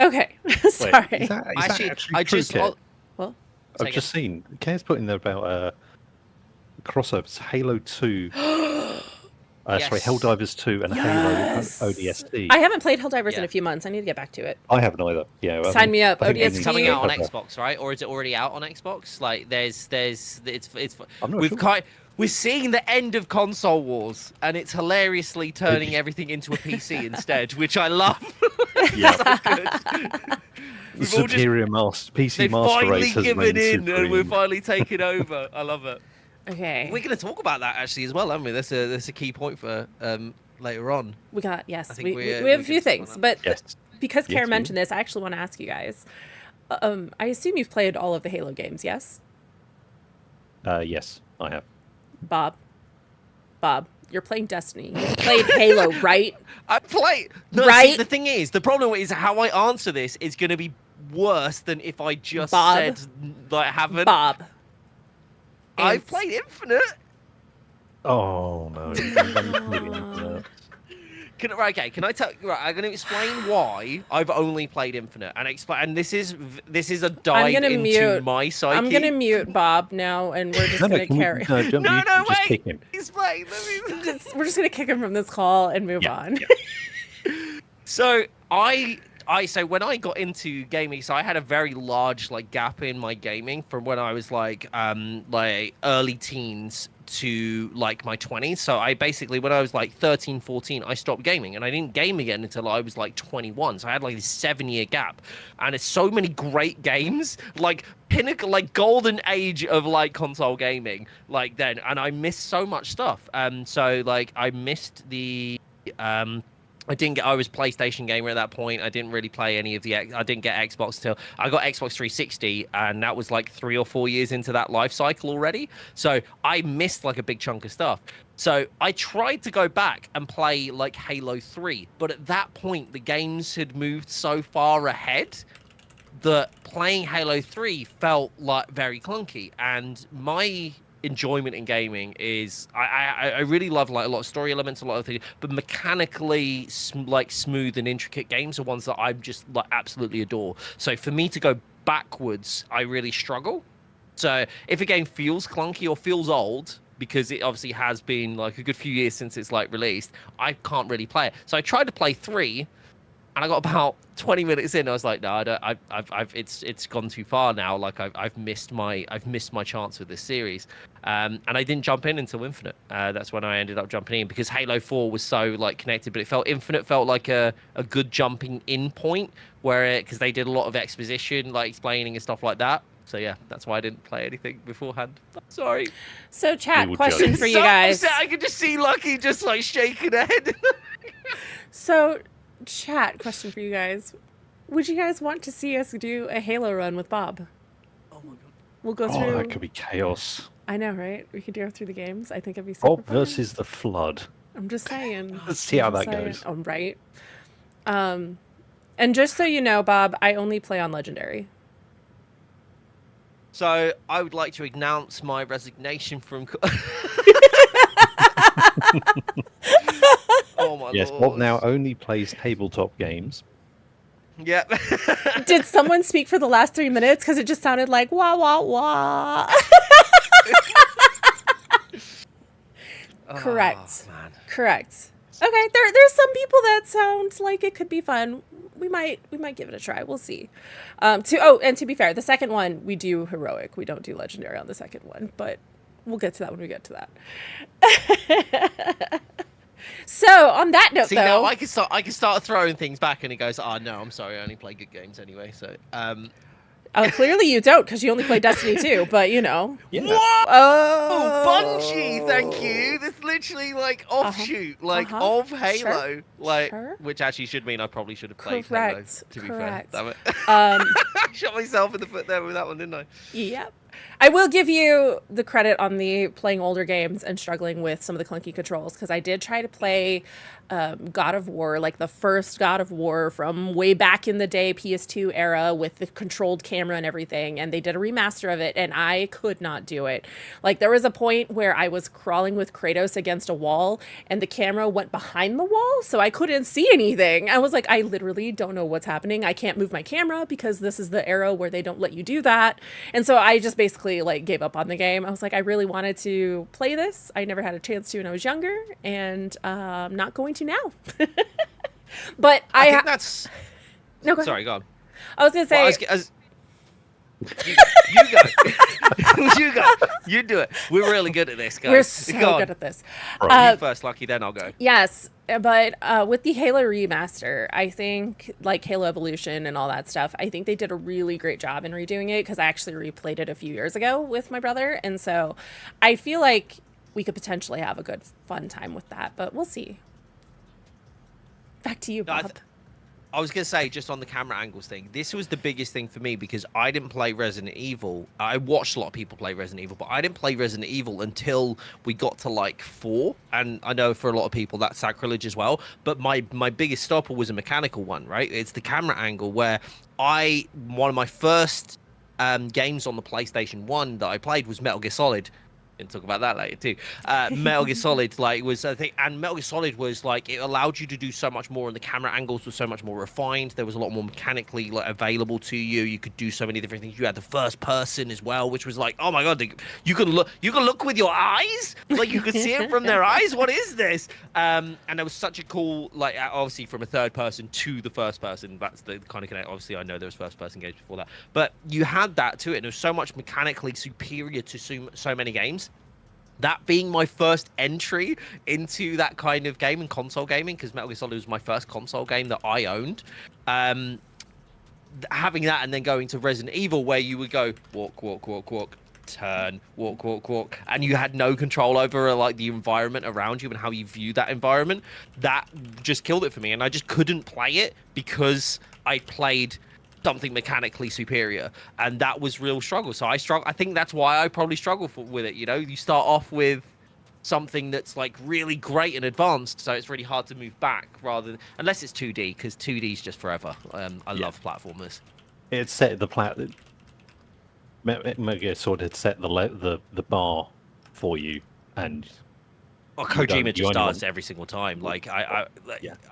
Speaker 1: Okay.
Speaker 3: Wait,
Speaker 1: Sorry.
Speaker 3: is that
Speaker 2: Actually,
Speaker 3: actually
Speaker 2: I
Speaker 3: true,
Speaker 2: just
Speaker 3: Kev?
Speaker 1: Well,
Speaker 3: I've just seen Kev's put in there about crossovers, Halo 2, sorry,
Speaker 2: Yes.
Speaker 3: Helldivers 2 and Halo ODST.
Speaker 1: I haven't played Helldivers in
Speaker 2: Yeah.
Speaker 1: a few months. I need to get back to it.
Speaker 3: I haven't either. Yeah,
Speaker 1: Sign me up.
Speaker 3: I think we
Speaker 2: It's
Speaker 3: need
Speaker 2: coming
Speaker 3: to
Speaker 2: out on
Speaker 3: have a-
Speaker 2: Xbox, right? Or is it already out on Xbox? Like, it's
Speaker 3: I'm not
Speaker 2: we've
Speaker 3: sure.
Speaker 2: kind we're seeing the end of console wars, and it's hilariously turning everything into a PC instead, which I love.
Speaker 3: Yeah.
Speaker 2: Good.
Speaker 3: The
Speaker 2: We've all just
Speaker 3: superior PC
Speaker 2: they've
Speaker 3: master
Speaker 2: finally
Speaker 3: race has
Speaker 2: given
Speaker 3: reigned
Speaker 2: in, and we're
Speaker 3: supreme.
Speaker 2: finally taking over. I love it.
Speaker 1: Okay.
Speaker 2: We're going to talk about that actually as well, aren't we? That's a key point for later on.
Speaker 1: We got, yes.
Speaker 2: I think
Speaker 1: We
Speaker 2: we're
Speaker 1: have a few
Speaker 2: gonna talk
Speaker 1: things.
Speaker 2: about
Speaker 1: But
Speaker 3: Yes.
Speaker 1: because
Speaker 3: Yes,
Speaker 1: Kara
Speaker 3: we
Speaker 1: mentioned this, I actually want to ask you guys. I assume you've played all of the Halo games, yes?
Speaker 3: Yes, I have.
Speaker 1: Bob, you're playing Destiny. You played Halo, right?
Speaker 2: I play. No,
Speaker 1: Right?
Speaker 2: see, the thing is, the problem is how I answer this is going to be worse than if I just
Speaker 1: Bob.
Speaker 2: said like haven't.
Speaker 1: Bob.
Speaker 2: I've
Speaker 1: And-
Speaker 2: played Infinite.
Speaker 3: Oh no.
Speaker 2: Right, okay, can I tell? Right, I'm going to explain why I've only played Infinite and explain. And this is a dive
Speaker 1: gonna
Speaker 2: into
Speaker 1: mute.
Speaker 2: my psyche.
Speaker 1: I'm gonna mute Bob now, and we're just
Speaker 3: No, no,
Speaker 1: gonna
Speaker 3: can we,
Speaker 1: carry.
Speaker 3: no, don't
Speaker 2: No,
Speaker 3: you
Speaker 2: no,
Speaker 3: just
Speaker 2: wait.
Speaker 3: kick him.
Speaker 2: Explain. Let me.
Speaker 1: We're just gonna kick him from this call and move
Speaker 3: Yeah,
Speaker 1: on.
Speaker 3: yeah.
Speaker 2: So so when I got into gaming, so I had a very large like gap in my gaming from when I was like early teens to like my 20s. So I basically, when I was like 13, 14, I stopped gaming, and I didn't game again until I was like 21. So I had like this 7-year gap, and it's so many great games, like pinnacle, like golden age of like console gaming, like then, and I missed so much stuff. So like I missed the I was PlayStation gamer at that point. I didn't really play any of I didn't get Xbox till I got Xbox 360, and that was like 3 or 4 years into that life cycle already. So I missed like a big chunk of stuff. So I tried to go back and play like Halo 3, but at that point the games had moved so far ahead that playing Halo 3 felt like very clunky. And my enjoyment in gaming is I really love like a lot of story elements, a lot of things, but mechanically like smooth and intricate games are ones that I just like absolutely adore. So for me to go backwards, I really struggle. So if a game feels clunky or feels old, because it obviously has been like a good few years since it's like released, I can't really play it. So I tried to play 3, and I got about 20 minutes in. I was like, no, I don't. It's gone too far now. Like I've missed my chance with this series. And I didn't jump in until Infinite. That's when I ended up jumping in, because Halo 4 was so like connected, but Infinite felt like a good jumping in point, because they did a lot of exposition, like explaining and stuff like that. So yeah, that's why I didn't play anything beforehand. I'm sorry.
Speaker 1: So, chat,
Speaker 3: We will
Speaker 1: question
Speaker 3: judge.
Speaker 1: for you guys.
Speaker 2: So upset, I could just see Lucky just like shaking her head.
Speaker 1: So, chat, question for you guys. Would you guys want to see us do a Halo run with Bob?
Speaker 2: Oh my god.
Speaker 1: We'll go
Speaker 3: Oh,
Speaker 1: through.
Speaker 3: that could be chaos.
Speaker 1: I know, right? We could go through the games. I think it'd be super
Speaker 3: Bob
Speaker 1: fun.
Speaker 3: versus the Flood.
Speaker 1: I'm just saying.
Speaker 3: Let's see how
Speaker 1: I'm just
Speaker 3: that
Speaker 1: saying.
Speaker 3: goes.
Speaker 1: Oh, right. And just so you know, Bob, I only play on Legendary.
Speaker 2: So I would like to announce my resignation from. Oh my
Speaker 3: Yes,
Speaker 2: lord.
Speaker 3: Bob now only plays tabletop games.
Speaker 2: Yep.
Speaker 1: Did someone speak for the last 3 minutes? Because it just sounded like wah wah wah. Correct.
Speaker 2: Oh, man.
Speaker 1: Correct. Okay, there's some people that sound like it could be fun. We might give it a try. We'll see. And to be fair, the second one we do heroic. We don't do legendary on the second one, but we'll get to that when we get to that. So on that note,
Speaker 2: See,
Speaker 1: though,
Speaker 2: now I can start throwing things back, and he goes, "Oh no, I'm sorry, I only play good games anyway." So,
Speaker 1: clearly you don't, because you only play Destiny 2. But you know,
Speaker 3: Yeah.
Speaker 2: Whoa!
Speaker 1: oh,
Speaker 2: Bungie, thank you. That's literally like offshoot, of Halo,
Speaker 1: Sure.
Speaker 2: like
Speaker 1: Sure.
Speaker 2: which actually should mean I probably should have played
Speaker 1: Correct.
Speaker 2: Halo. To
Speaker 1: Correct.
Speaker 2: be fair, damn it.
Speaker 1: Um,
Speaker 2: I shot myself in the foot there with that one, didn't I?
Speaker 1: Yep. I will give you the credit on the playing older games and struggling with some of the clunky controls, because I did try to play God of War, like the first God of War from way back in the day, PS2 era, with the controlled camera and everything. And they did a remaster of it, and I could not do it. Like, there was a point where I was crawling with Kratos against a wall, and the camera went behind the wall, so I couldn't see anything. I was like, I literally don't know what's happening. I can't move my camera because this is the era where they don't let you do that. And so I just basically like gave up on the game. I was like, I really wanted to play this. I never had a chance to when I was younger, and I'm not going to now. But
Speaker 2: I think that's.
Speaker 1: No, go ahead.
Speaker 2: Sorry, go on.
Speaker 1: I was gonna say.
Speaker 2: You go. You go. You do it. We're really good at this, guys.
Speaker 1: We're so good at this.
Speaker 2: You first, Lucky, then I'll go.
Speaker 1: Yes, but with the Halo remaster, I think, like Halo Evolution and all that stuff, I think they did a really great job in redoing it, because I actually replayed it a few years ago with my brother, and so I feel like we could potentially have a good, fun time with that, but we'll see. Back to you, Bob.
Speaker 2: I was going to say, just on the camera angles thing, this was the biggest thing for me, because I didn't play Resident Evil. I watched a lot of people play Resident Evil, but I didn't play Resident Evil until we got to like 4. And I know for a lot of people that's sacrilege as well. But my biggest stopper was a mechanical one, right? It's the camera angle, where one of my first games on the PlayStation 1 that I played was Metal Gear Solid. And talk about that later too. Metal Gear Solid was, I think, and Metal Gear Solid was like, it allowed you to do so much more, and the camera angles were so much more refined. There was a lot more mechanically like available to you. You could do so many different things. You had the first person as well, which was like, oh my god, you can look with your eyes, like you could see it from their eyes. What is this? And there was such a cool, like, obviously from a third person to the first person. That's the kind of connect. Obviously, I know there was first person games before that, but you had that to it, and it was so much mechanically superior to so many games. That being my first entry into that kind of game and console gaming, because Metal Gear Solid was my first console game that I owned. Having that, and then going to Resident Evil, where you would go walk, walk, walk, walk, turn, walk, walk, walk, and you had no control over like the environment around you and how you view that environment. That just killed it for me, and I just couldn't play it because I played something mechanically superior, and that was real struggle. So I think that's why I probably struggle with it. You know, you start off with something that's like really great and advanced, so it's really hard to move back, rather than, unless it's 2D, because 2D is just forever. I love platformers.
Speaker 3: It set the Metal Gear Solid had set the bar for you, and
Speaker 2: Kojima just does every single time. Like I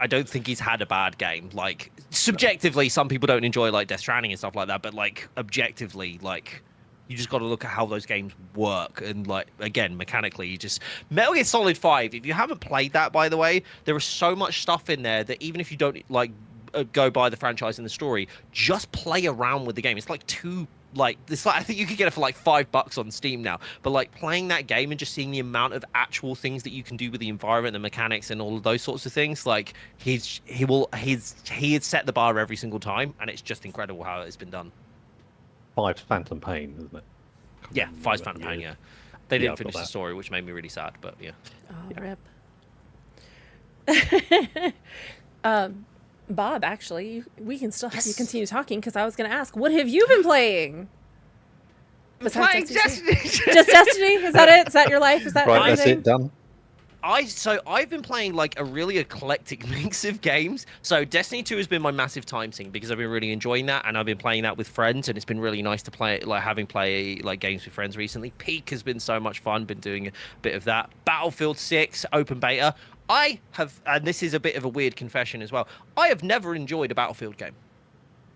Speaker 2: don't think he's had a bad game. Like subjectively, some people don't enjoy like Death Stranding and stuff like that, but like objectively, like you just got to look at how those games work, and like again, mechanically, you just Metal Gear Solid 5. If you haven't played that, by the way, there is so much stuff in there that even if you don't like go by the franchise and the story, just play around with the game. It's like I think you could get it for like $5 on Steam now. But like playing that game and just seeing the amount of actual things that you can do with the environment, the mechanics, and all of those sorts of things, like he had set the bar every single time, and it's just incredible how it's been done.
Speaker 3: 5's Phantom Pain, isn't it?
Speaker 2: Yeah, 5's Phantom Pain. Yeah, they didn't finish the story, which made me really sad. But yeah.
Speaker 1: Oh, rip. Bob, actually, we can still have you continue talking, because I was going to ask, what have you been playing?
Speaker 2: Playing Destiny.
Speaker 1: Just Destiny? Is that it? Is that your life? Is that
Speaker 3: right?
Speaker 1: everything?
Speaker 3: That's it. Done.
Speaker 2: I've been playing like a really eclectic mix of games. So Destiny 2 has been my massive time sink, because I've been really enjoying that, and I've been playing that with friends, and it's been really nice to play like games with friends recently. Peak has been so much fun. Been doing a bit of that. Battlefield 6 open beta. I have, and this is a bit of a weird confession as well, I have never enjoyed a Battlefield game.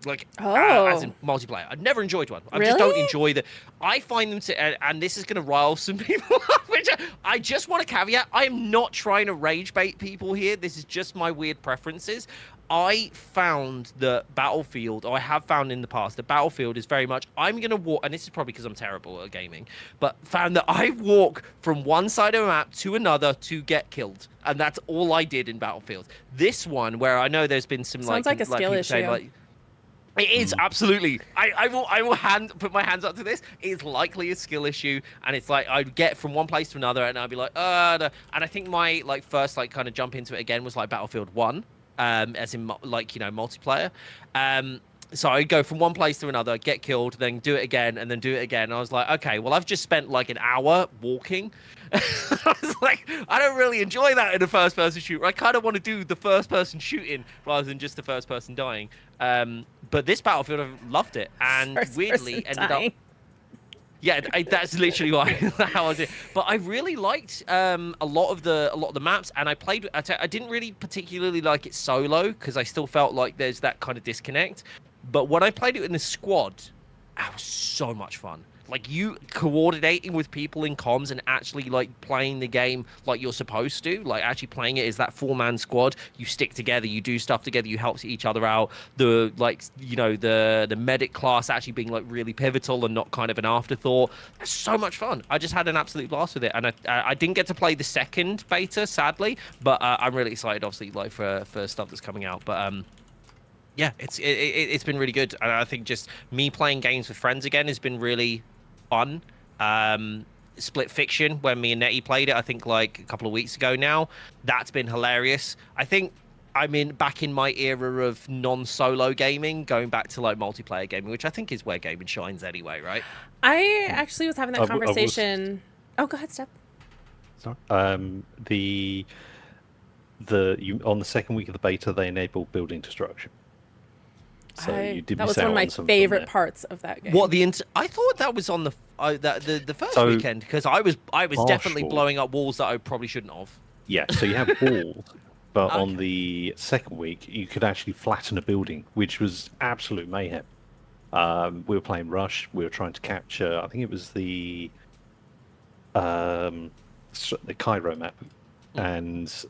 Speaker 2: Like, as in multiplayer. I've never enjoyed one. I just don't enjoy the... I find them to... And this is going to rile some people up, which I just want to caveat. I am not trying to rage bait people here. This is just my weird preferences. I found that Battlefield, or I have found in the past, that Battlefield is very much, I'm going to walk, and this is probably because I'm terrible at gaming, but found that I walk from one side of a map to another to get killed. And that's all I did in Battlefield. This one, where I know there's been some
Speaker 1: Sounds like a skill issue.
Speaker 2: Saying, it is, absolutely. I will put my hands up to this. It's likely a skill issue, and it's like I'd get from one place to another, and I'd be like, no. And I think my first kind of jump into it again was like Battlefield 1. As in multiplayer. So I'd go from one place to another, get killed, then do it again, and then do it again. And I was like, okay, well, I've just spent like an hour walking I was like, I don't really enjoy that in a first-person shooter. I kind of want to do the first-person shooting rather than just the first-person dying. But this Battlefield, I've loved it, and
Speaker 1: First
Speaker 2: weirdly
Speaker 1: person
Speaker 2: ended
Speaker 1: dying.
Speaker 2: up. Yeah, that's literally why how I did. But I really liked a lot of the maps, and I played. I didn't really particularly like it solo because I still felt like there's that kind of disconnect. But when I played it in the squad, it was so much fun. Like you coordinating with people in comms and actually like playing the game like you're supposed to, like actually playing it as that 4-man squad. You stick together, you do stuff together, you help each other out. The the medic class actually being like really pivotal and not kind of an afterthought. It's so much fun. I just had an absolute blast with it, and I didn't get to play the second beta sadly, but I'm really excited obviously like for stuff that's coming out. But yeah, it's been really good, and I think just me playing games with friends again has been really fun. Split Fiction, when me and Nettie played it, I think like a couple of weeks ago now, that's been hilarious. I think I'm back in my era of non-solo gaming, going back to like multiplayer gaming, which I think is where gaming shines anyway, right?
Speaker 1: I actually was having that conversation. Oh, go ahead, Steph.
Speaker 3: Sorry. On the second week of the beta, they enabled building destruction. So you did
Speaker 1: that was
Speaker 3: miss
Speaker 1: one
Speaker 3: out
Speaker 1: of my
Speaker 3: on some
Speaker 1: favorite
Speaker 3: there.
Speaker 1: parts of that game.
Speaker 2: What I thought that was on the first weekend, because I was definitely blowing up walls that I probably shouldn't have.
Speaker 3: Yeah, so you have walls, but
Speaker 2: Okay.
Speaker 3: on the second week you could actually flatten a building, which was absolute mayhem. We were playing Rush. We were trying to capture. I think it was the Cairo map, and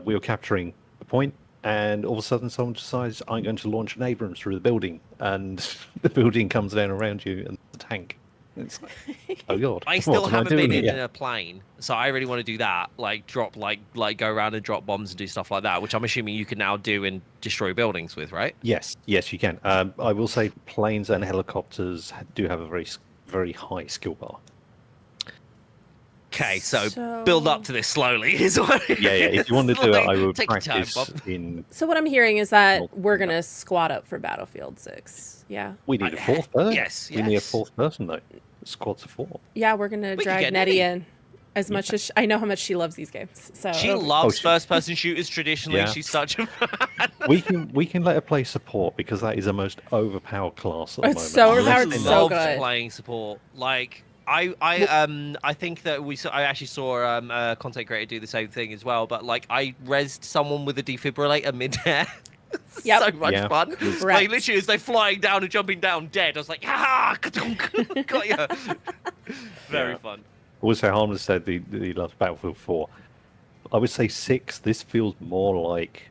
Speaker 3: we were capturing a point. And all of a sudden, someone decides, I'm going to launch an Abrams through the building, and the building comes down around you, and the tank. It's like, oh god!
Speaker 2: I still
Speaker 3: what am
Speaker 2: haven't been
Speaker 3: doing
Speaker 2: in
Speaker 3: here?
Speaker 2: a plane, so I really want to do that. Like drop, like go around and drop bombs and do stuff like that, which I'm assuming you can now do and destroy buildings with, right?
Speaker 3: Yes, you can. I will say, planes and helicopters do have a very high skill bar.
Speaker 2: Okay, so build up to this slowly. Is what
Speaker 3: Yeah. If you want to do it, I would
Speaker 2: take your time,
Speaker 3: practice
Speaker 2: Bob.
Speaker 3: in.
Speaker 1: So what I'm hearing is that
Speaker 3: Multiple,
Speaker 1: we're
Speaker 3: yeah.
Speaker 1: gonna squad up for Battlefield 6. Yeah.
Speaker 3: We need a fourth person.
Speaker 2: Yes,
Speaker 3: We need a
Speaker 2: yes.
Speaker 3: fourth person though. Squads of 4.
Speaker 1: Yeah, we're gonna
Speaker 2: We could
Speaker 1: drag
Speaker 2: get
Speaker 1: Nettie
Speaker 2: Nettie.
Speaker 1: in. As much as I know how much she loves these games. So
Speaker 2: She loves
Speaker 3: she-
Speaker 2: first-person shooters traditionally.
Speaker 3: Yeah.
Speaker 2: She's such a fan.
Speaker 3: We can let her play support because that is the most overpowered class at the
Speaker 1: It's
Speaker 3: moment.
Speaker 1: so
Speaker 2: I
Speaker 1: overpowered,
Speaker 3: Unless
Speaker 1: so
Speaker 3: they
Speaker 2: loved
Speaker 1: good.
Speaker 2: playing support. Like I think that I actually saw a content creator do the same thing as well. But like I rezzed someone with a defibrillator mid-air.
Speaker 1: Yep.
Speaker 2: So much
Speaker 3: Yeah.
Speaker 2: fun.
Speaker 1: Correct.
Speaker 2: Like literally as they're flying down and jumping down dead, I was like, ah, got ya. Very
Speaker 3: Yeah.
Speaker 2: fun.
Speaker 3: Also, Harmless said he loves Battlefield 4. I would say 6. This feels more like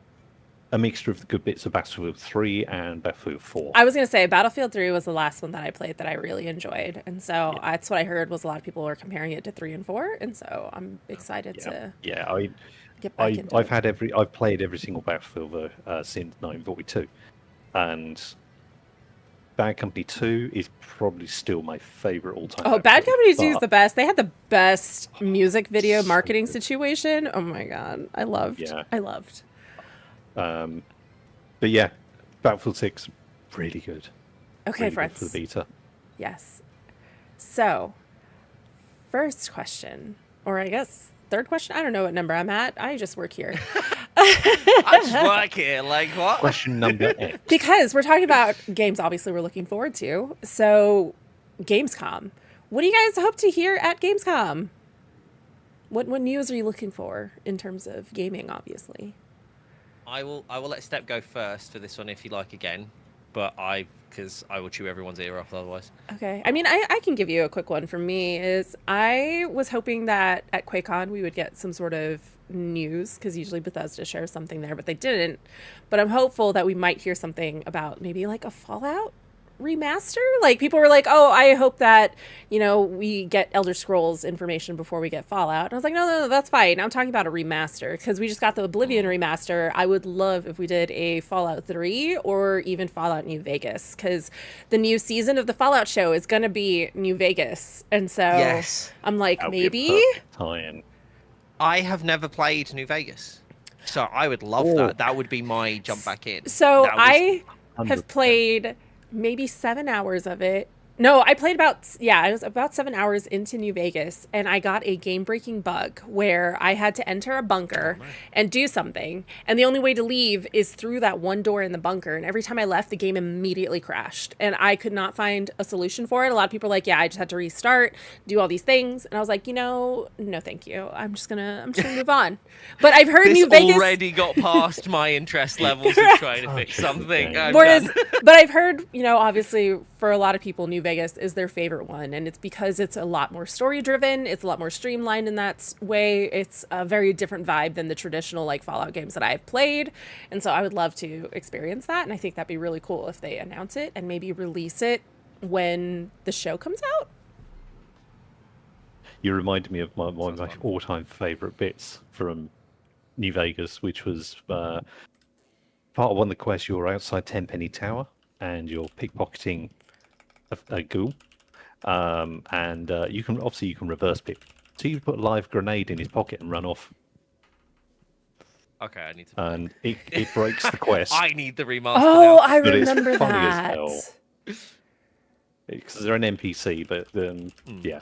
Speaker 3: a mixture of the good bits of Battlefield 3 and Battlefield 4.
Speaker 1: I was gonna say Battlefield 3 was the last one that I played that I really enjoyed, and so that's what I heard was a lot of people were comparing it to 3 and 4, and so I'm excited to get back into it.
Speaker 3: I've played every single Battlefield since 1942, and Bad Company 2 is probably still my favorite all-time.
Speaker 1: Oh, Bad Company 2 is
Speaker 3: but-
Speaker 1: the best. They had the best music video marketing situation. Oh my god, I loved.
Speaker 3: Yeah.
Speaker 1: I loved.
Speaker 3: But yeah, Battlefield 6, really good.
Speaker 1: Okay,
Speaker 3: Really good
Speaker 1: friends.
Speaker 3: for the beta.
Speaker 1: Yes. So, first question, or I guess third question. I don't know what number I'm at. I just work here.
Speaker 2: I just work here. Like what?
Speaker 3: Question number X.
Speaker 1: Because we're talking about games, obviously, we're looking forward to. So, Gamescom. What do you guys hope to hear at Gamescom? What news are you looking for in terms of gaming, obviously?
Speaker 2: I will let Step go first for this one if you like again, but because I will chew everyone's ear off otherwise.
Speaker 1: Okay. I mean, I can give you a quick one. For me is I was hoping that at QuakeCon we would get some sort of news, because usually Bethesda shares something there, but they didn't. But I'm hopeful that we might hear something about maybe like a Fallout remaster. Like people were like, oh, I hope that, we get Elder Scrolls information before we get Fallout. And I was like, no, that's fine. I'm talking about a remaster, because we just got the Oblivion remaster. I would love if we did a Fallout 3 or even Fallout New Vegas, because the new season of the Fallout show is going to be New Vegas. And so
Speaker 2: Yes.
Speaker 1: I'm like,
Speaker 3: That would be a
Speaker 1: maybe.
Speaker 3: perfect tie-in.
Speaker 2: I have never played New Vegas, so I would love
Speaker 3: Oh.
Speaker 2: that. That would be my jump back in.
Speaker 1: So
Speaker 2: That was
Speaker 1: I have
Speaker 3: 100%.
Speaker 1: played maybe 7 hours of it. No, I played I was about 7 hours into New Vegas, and I got a game-breaking bug where I had to enter a bunker and do something, and the only way to leave is through that one door in the bunker, and every time I left, the game immediately crashed, and I could not find a solution for it. A lot of people are like, yeah, I just had to restart, do all these things, and I was like, no, thank you. I'm just gonna move on. But I've heard
Speaker 2: This
Speaker 1: New Vegas
Speaker 2: already got past my interest levels of trying to fix something. I'm
Speaker 1: Whereas,
Speaker 2: done.
Speaker 1: but I've heard, obviously for a lot of people, New Vegas is their favorite one. And it's because it's a lot more story driven. It's a lot more streamlined in that way. It's a very different vibe than the traditional like Fallout games that I've played. And so I would love to experience that. And I think that'd be really cool if they announce it and maybe release it when the show comes out.
Speaker 3: You reminded me of one of my all-time favourite bits from New Vegas, which was part of one of the quests. You're outside Tenpenny Tower, and you're pickpocketing a ghoul, and you can reverse pick. So you put a live grenade in his pocket and run off.
Speaker 2: Okay, I need to.
Speaker 3: And it breaks the quest.
Speaker 2: I need the remaster.
Speaker 1: Oh,
Speaker 2: now.
Speaker 1: I
Speaker 3: But it's
Speaker 1: remember
Speaker 3: funny as
Speaker 1: that.
Speaker 3: hell. Because they're an NPC, but yeah,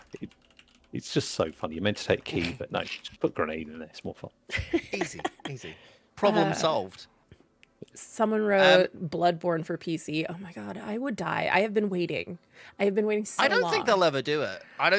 Speaker 3: it's just so funny. You're meant to take key, but no, just put grenade in there. It's more fun.
Speaker 2: Easy. Problem solved.
Speaker 1: Someone wrote Bloodborne for PC. Oh my god, I would die. I have been waiting so long.
Speaker 2: I don't think they'll ever do it. I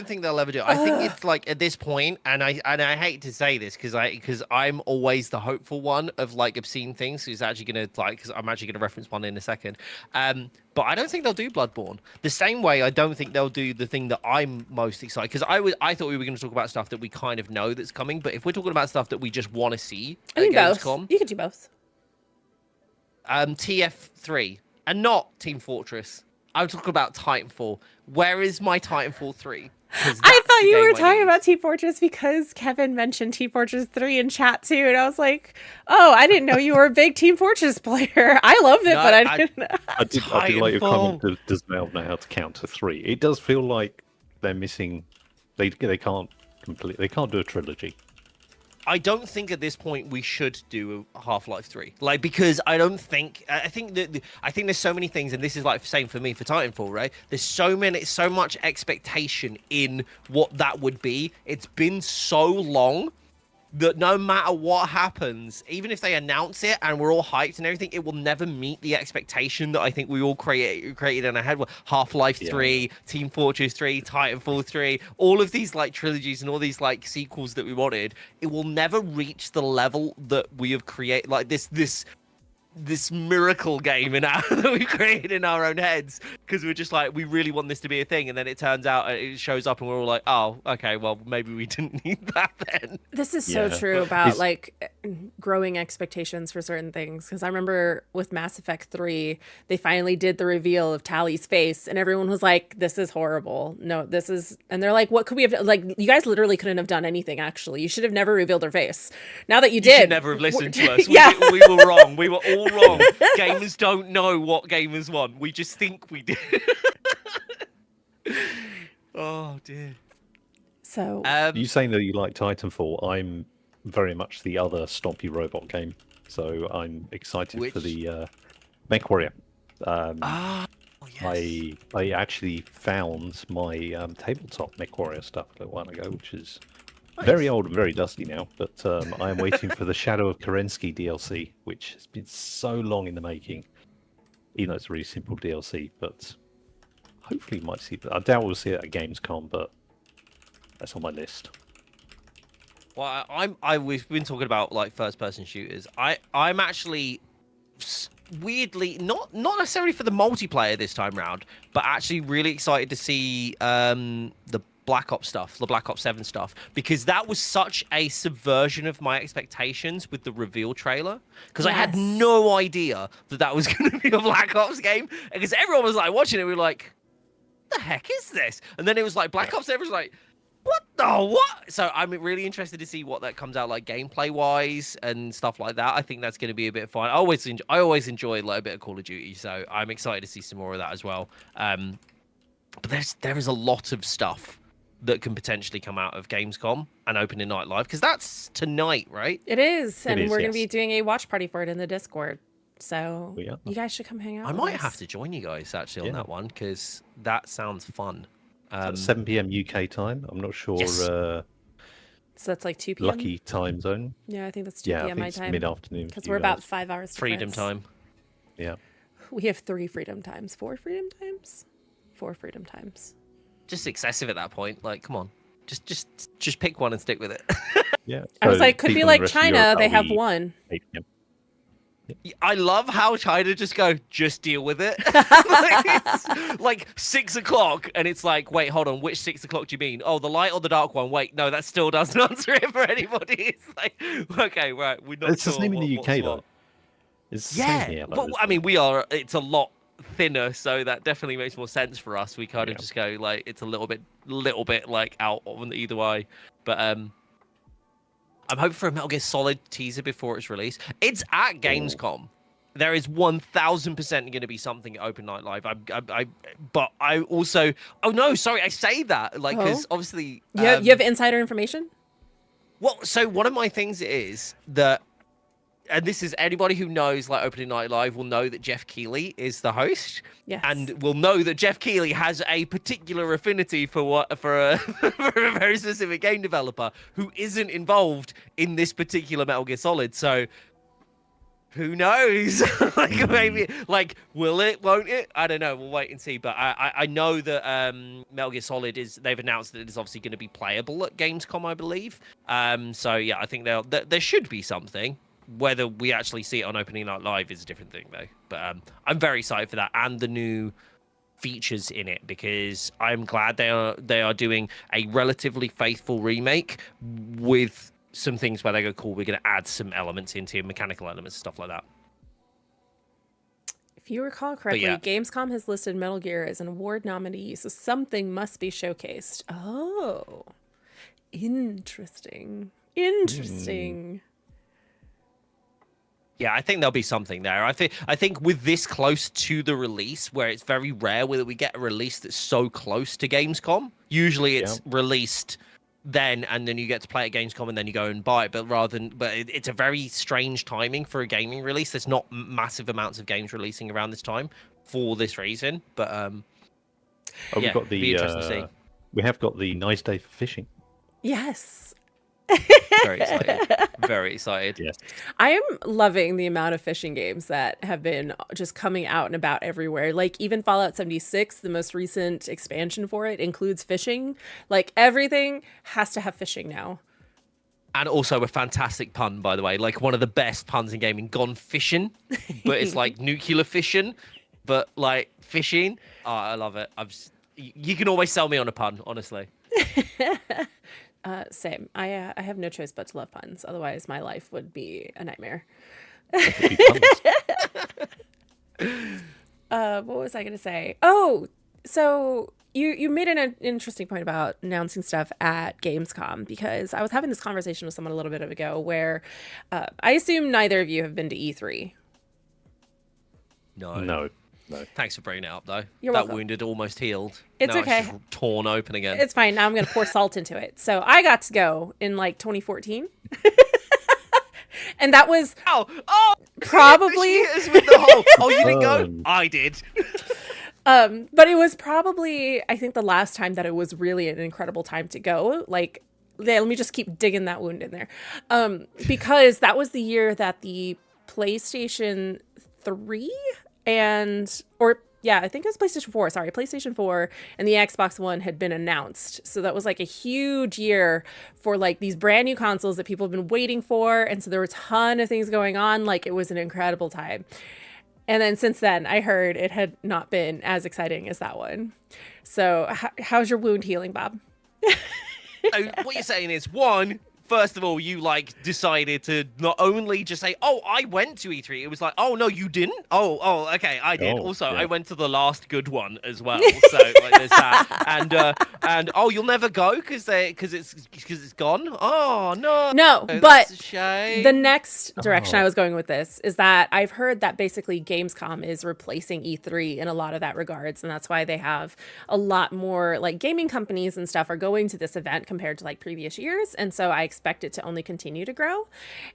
Speaker 2: think it's like at this point, and I hate to say this because I'm always the hopeful one of like obscene things. Who's actually gonna because I'm actually gonna reference one in a second. But I don't think they'll do Bloodborne the same way. I don't think they'll do the thing that I'm most excited because I thought we were going to talk about stuff that we kind of know that's coming. But if we're talking about stuff that we just want to see at Gamescom,
Speaker 1: both. You could do both.
Speaker 2: TF3 and not Team Fortress. I'm talking about Titanfall. Where is my Titanfall 3?
Speaker 1: I thought you were talking about Team Fortress because Kevin mentioned Team Fortress 3 in chat too, and I was like, "Oh, I didn't know you were a big Team Fortress player. I loved it, but I didn't."
Speaker 3: I did like your comment. Does Valve know how to count to 3? It does feel like they're missing. They can't do a trilogy.
Speaker 2: I don't think at this point we should do a Half-Life 3. Like, because I think there's so many things, and this is like same for me for Titanfall, right? There's so much expectation in what that would be. It's been so long that no matter what happens, even if they announce it and we're all hyped and everything, it will never meet the expectation that I think we all created in our head. Half-Life 3, Team Fortress 3, Titanfall 3, all of these like trilogies and all these like sequels that we wanted, it will never reach the level that we have created, like this miracle game that we created in our own heads, because we're just like, we really want this to be a thing, and then it turns out it shows up and we're all like, oh, okay, well maybe we didn't need that then.
Speaker 1: This is so true about like growing expectations for certain things, because I remember with Mass Effect 3 they finally did the reveal of Tally's face and everyone was like, this is horrible, no, this is, and they're like, what could we have done? Like, you guys literally couldn't have done anything, actually. You should have never revealed her face. Now that you did,
Speaker 2: should never have listened to us.
Speaker 1: Yeah.
Speaker 2: We were wrong. We were all wrong. Gamers don't know what gamers want. We just think we did. Oh dear.
Speaker 1: So
Speaker 3: you saying that you like Titanfall? I'm very much the other stompy robot game, so I'm excited for the MechWarrior.
Speaker 2: Yes.
Speaker 3: I actually found my tabletop MechWarrior stuff a little while ago, which is very old and very dusty now, but I am waiting for the Shadow of Kerensky DLC, which has been so long in the making. Even though it's a really simple DLC, but hopefully you might see it. I doubt we'll see it at Gamescom, but that's on my list.
Speaker 2: Well, we've been talking about like first-person shooters. I'm actually weirdly not necessarily for the multiplayer this time round, but actually really excited to see the Black Ops stuff, the Black Ops 7 stuff, because that was such a subversion of my expectations with the reveal trailer, because I had no idea that was going to be a Black Ops game, because everyone was like watching it, we were like, what the heck is this? And then it was like Black Ops 7 was like, what the what? So I'm really interested to see what that comes out like gameplay wise and stuff like that. I think that's going to be a bit of fun. I always enjoy like a bit of Call of Duty, so I'm excited to see some more of that as well. But there is a lot of stuff that can potentially come out of Gamescom and Opening Night Live, because that's tonight, right?
Speaker 1: it is, and
Speaker 3: It is,
Speaker 1: we're going to
Speaker 3: yes.
Speaker 1: be doing a watch party for it in the Discord. So
Speaker 3: Yeah.
Speaker 1: you guys should come hang out.
Speaker 2: I
Speaker 1: with
Speaker 2: might
Speaker 1: us.
Speaker 2: have to join you guys actually on
Speaker 3: Yeah.
Speaker 2: that one because that sounds fun.
Speaker 3: At 7 p.m. UK time. I'm not sure.
Speaker 2: Yes.
Speaker 1: So that's like 2 p.m.
Speaker 3: Lucky time zone.
Speaker 1: Yeah, I think that's 2
Speaker 3: Yeah, I
Speaker 1: p.m.
Speaker 3: think
Speaker 1: my
Speaker 3: it's
Speaker 1: time.
Speaker 3: mid-afternoon.
Speaker 1: Because
Speaker 3: for
Speaker 1: we're
Speaker 3: you
Speaker 1: about
Speaker 3: guys.
Speaker 1: 5 hours
Speaker 2: Freedom
Speaker 1: difference.
Speaker 2: time.
Speaker 3: Yeah.
Speaker 1: We have 3 freedom times. 4 freedom times? 4 freedom times.
Speaker 2: Just excessive at that point. Like, come on, just pick one and stick with it.
Speaker 3: Yeah.
Speaker 1: I was
Speaker 3: so
Speaker 1: like, could be
Speaker 3: people in
Speaker 1: like
Speaker 3: the rest of
Speaker 1: China.
Speaker 3: Europe,
Speaker 1: They
Speaker 3: that'll
Speaker 1: have
Speaker 3: be
Speaker 1: 1.
Speaker 3: 8 p.m.
Speaker 2: I love how China just go, just deal with it. It's like 6 o'clock, and it's like, wait, hold on, which 6 o'clock do you mean? Oh, the light or the dark one? Wait, no, that still doesn't answer it for anybody. It's like, okay, right, we're not
Speaker 3: It's
Speaker 2: sure
Speaker 3: the same in the
Speaker 2: what's
Speaker 3: UK
Speaker 2: what.
Speaker 3: though. It's the same
Speaker 2: Yeah,
Speaker 3: here.
Speaker 2: but I mean, it's a lot thinner, so that definitely makes more sense for us. We kind of
Speaker 3: Yeah.
Speaker 2: just go like, it's a little bit like out on either way. But I'm hoping for a Metal Gear Solid teaser before it's released. It's at Gamescom. There is 1000% going to be something at Open Night Live. But I also, oh no, sorry, I say that like because obviously
Speaker 1: You have insider information?
Speaker 2: well, so one of my things is that, and this is anybody who knows like Opening Night Live will know that Jeff Keighley is the host.
Speaker 1: Yes.
Speaker 2: And will know that Jeff Keighley has a particular affinity for a for a very specific game developer who isn't involved in this particular Metal Gear Solid. So who knows? Like maybe like will it, won't it? I don't know. We'll wait and see. But I know that Metal Gear Solid they've announced that it is obviously going to be playable at Gamescom, I believe. So yeah, I think there should be something. Whether we actually see it on Opening Night Live is a different thing, though. But I'm very excited for that and the new features in it because I'm glad they are doing a relatively faithful remake with some things where they go, cool, we're going to add some elements into it, mechanical elements, stuff like that.
Speaker 1: If you recall correctly,
Speaker 2: yeah.
Speaker 1: Gamescom has listed Metal Gear as an award nominee, so something must be showcased. Oh, interesting. Interesting.
Speaker 2: Yeah, I think there'll be something there. I think with this close to the release, where it's very rare whether we get a release that's so close to Gamescom. Usually it's released then, and then you get to play at Gamescom, and then you go and buy it. But it's a very strange timing for a gaming release. There's not massive amounts of games releasing around this time for this reason. But
Speaker 3: we've got
Speaker 2: be interesting to see.
Speaker 3: We have got the nice day for fishing.
Speaker 1: Yes.
Speaker 2: Very excited. Very excited.
Speaker 3: Yes.
Speaker 1: I am loving the amount of fishing games that have been just coming out and about everywhere. Like even Fallout 76, the most recent expansion for it, includes fishing. Like everything has to have fishing now.
Speaker 2: And also a fantastic pun, by the way. Like one of the best puns in gaming, gone fishing. But it's like nuclear fishing, but like fishing. Oh, I love it. You can always sell me on a pun, honestly.
Speaker 1: Same. I have no choice but to love puns. Otherwise, my life would be a nightmare. What was I going to say? Oh, so you made an interesting point about announcing stuff at Gamescom, because I was having this conversation with someone a little bit ago where I assume neither of you have been to E3.
Speaker 3: No.
Speaker 2: Thanks for bringing it up, though.
Speaker 1: You're
Speaker 2: that
Speaker 1: welcome.
Speaker 2: wound had almost healed.
Speaker 1: It's
Speaker 2: Now
Speaker 1: okay.
Speaker 2: It's just torn open again.
Speaker 1: It's fine. Now I'm going to pour salt into it. So I got to go in like 2014. And that was probably
Speaker 2: with the whole, oh, you didn't go? I did.
Speaker 1: but it was probably, I think, the last time that it was really an incredible time to go. Like, let me just keep digging that wound in there. Because that was the year that the PlayStation 3 I think it was PlayStation 4. Sorry, PlayStation 4 and the Xbox One had been announced. So that was like a huge year for like these brand new consoles that people have been waiting for. And so there were a ton of things going on. Like it was an incredible time. And then since then, I heard it had not been as exciting as that one. So how's your wound healing, Bob?
Speaker 2: So what you're saying is, first of all, you like decided to not only just say, "Oh, I went to E3." It was like, "Oh no, you didn't." Oh, okay, I did.
Speaker 3: Oh,
Speaker 2: also,
Speaker 3: yeah.
Speaker 2: I went to the last good one as well. So like, there's that. And And you'll never go because it's gone. Oh no,
Speaker 1: No,
Speaker 2: that's
Speaker 1: but
Speaker 2: a shame.
Speaker 1: the next direction
Speaker 3: Oh.
Speaker 1: I was going with this is that I've heard that basically Gamescom is replacing E3 in a lot of that regards, and that's why they have a lot more like gaming companies and stuff are going to this event compared to like previous years, and so I expect it to only continue to grow.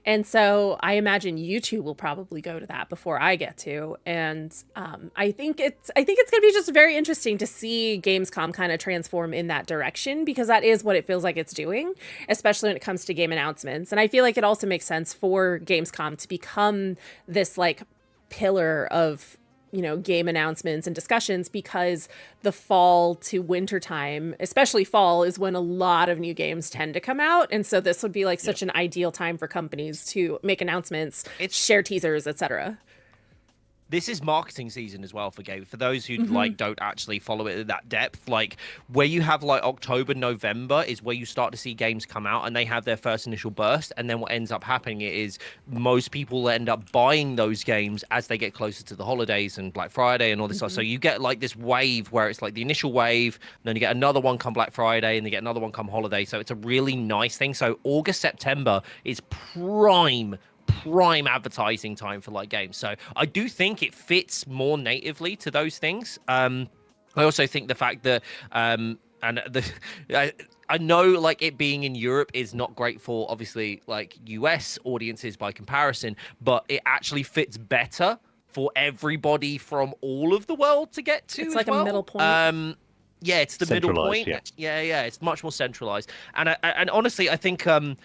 Speaker 1: And so I imagine you two will probably go to that before I get to, and I think it's going to be just very interesting to see Gamescom kind of transform in that direction, because that is what it feels like it's doing, especially when it comes to game announcements. And I feel like it also makes sense for Gamescom to become this like pillar of, you know, game announcements and discussions, because the fall to winter time, especially fall, is when a lot of new games tend to come out. And so this would be like such an ideal time for companies to make announcements, share teasers, etc.
Speaker 2: This is marketing season as well for games. For those who like don't actually follow it in that depth, like where you have like October, November is where you start to see games come out and they have their first initial burst. And then what ends up happening is most people end up buying those games as they get closer to the holidays and Black Friday and all this stuff. So you get like this wave where it's like the initial wave, then you get another one come Black Friday and you get another one come holiday. So it's a really nice thing. So August, September is prime advertising time for like games. So I do think it fits more natively to those things. I also think the fact that I know like it being in Europe is not great for obviously like US audiences by comparison, but it actually fits better for everybody from all of the world to get to.
Speaker 1: It's
Speaker 2: as
Speaker 1: like
Speaker 2: well.
Speaker 1: a middle point.
Speaker 2: Yeah, it's the middle point.
Speaker 3: Yes.
Speaker 2: Yeah, it's much more centralized. And honestly, I think and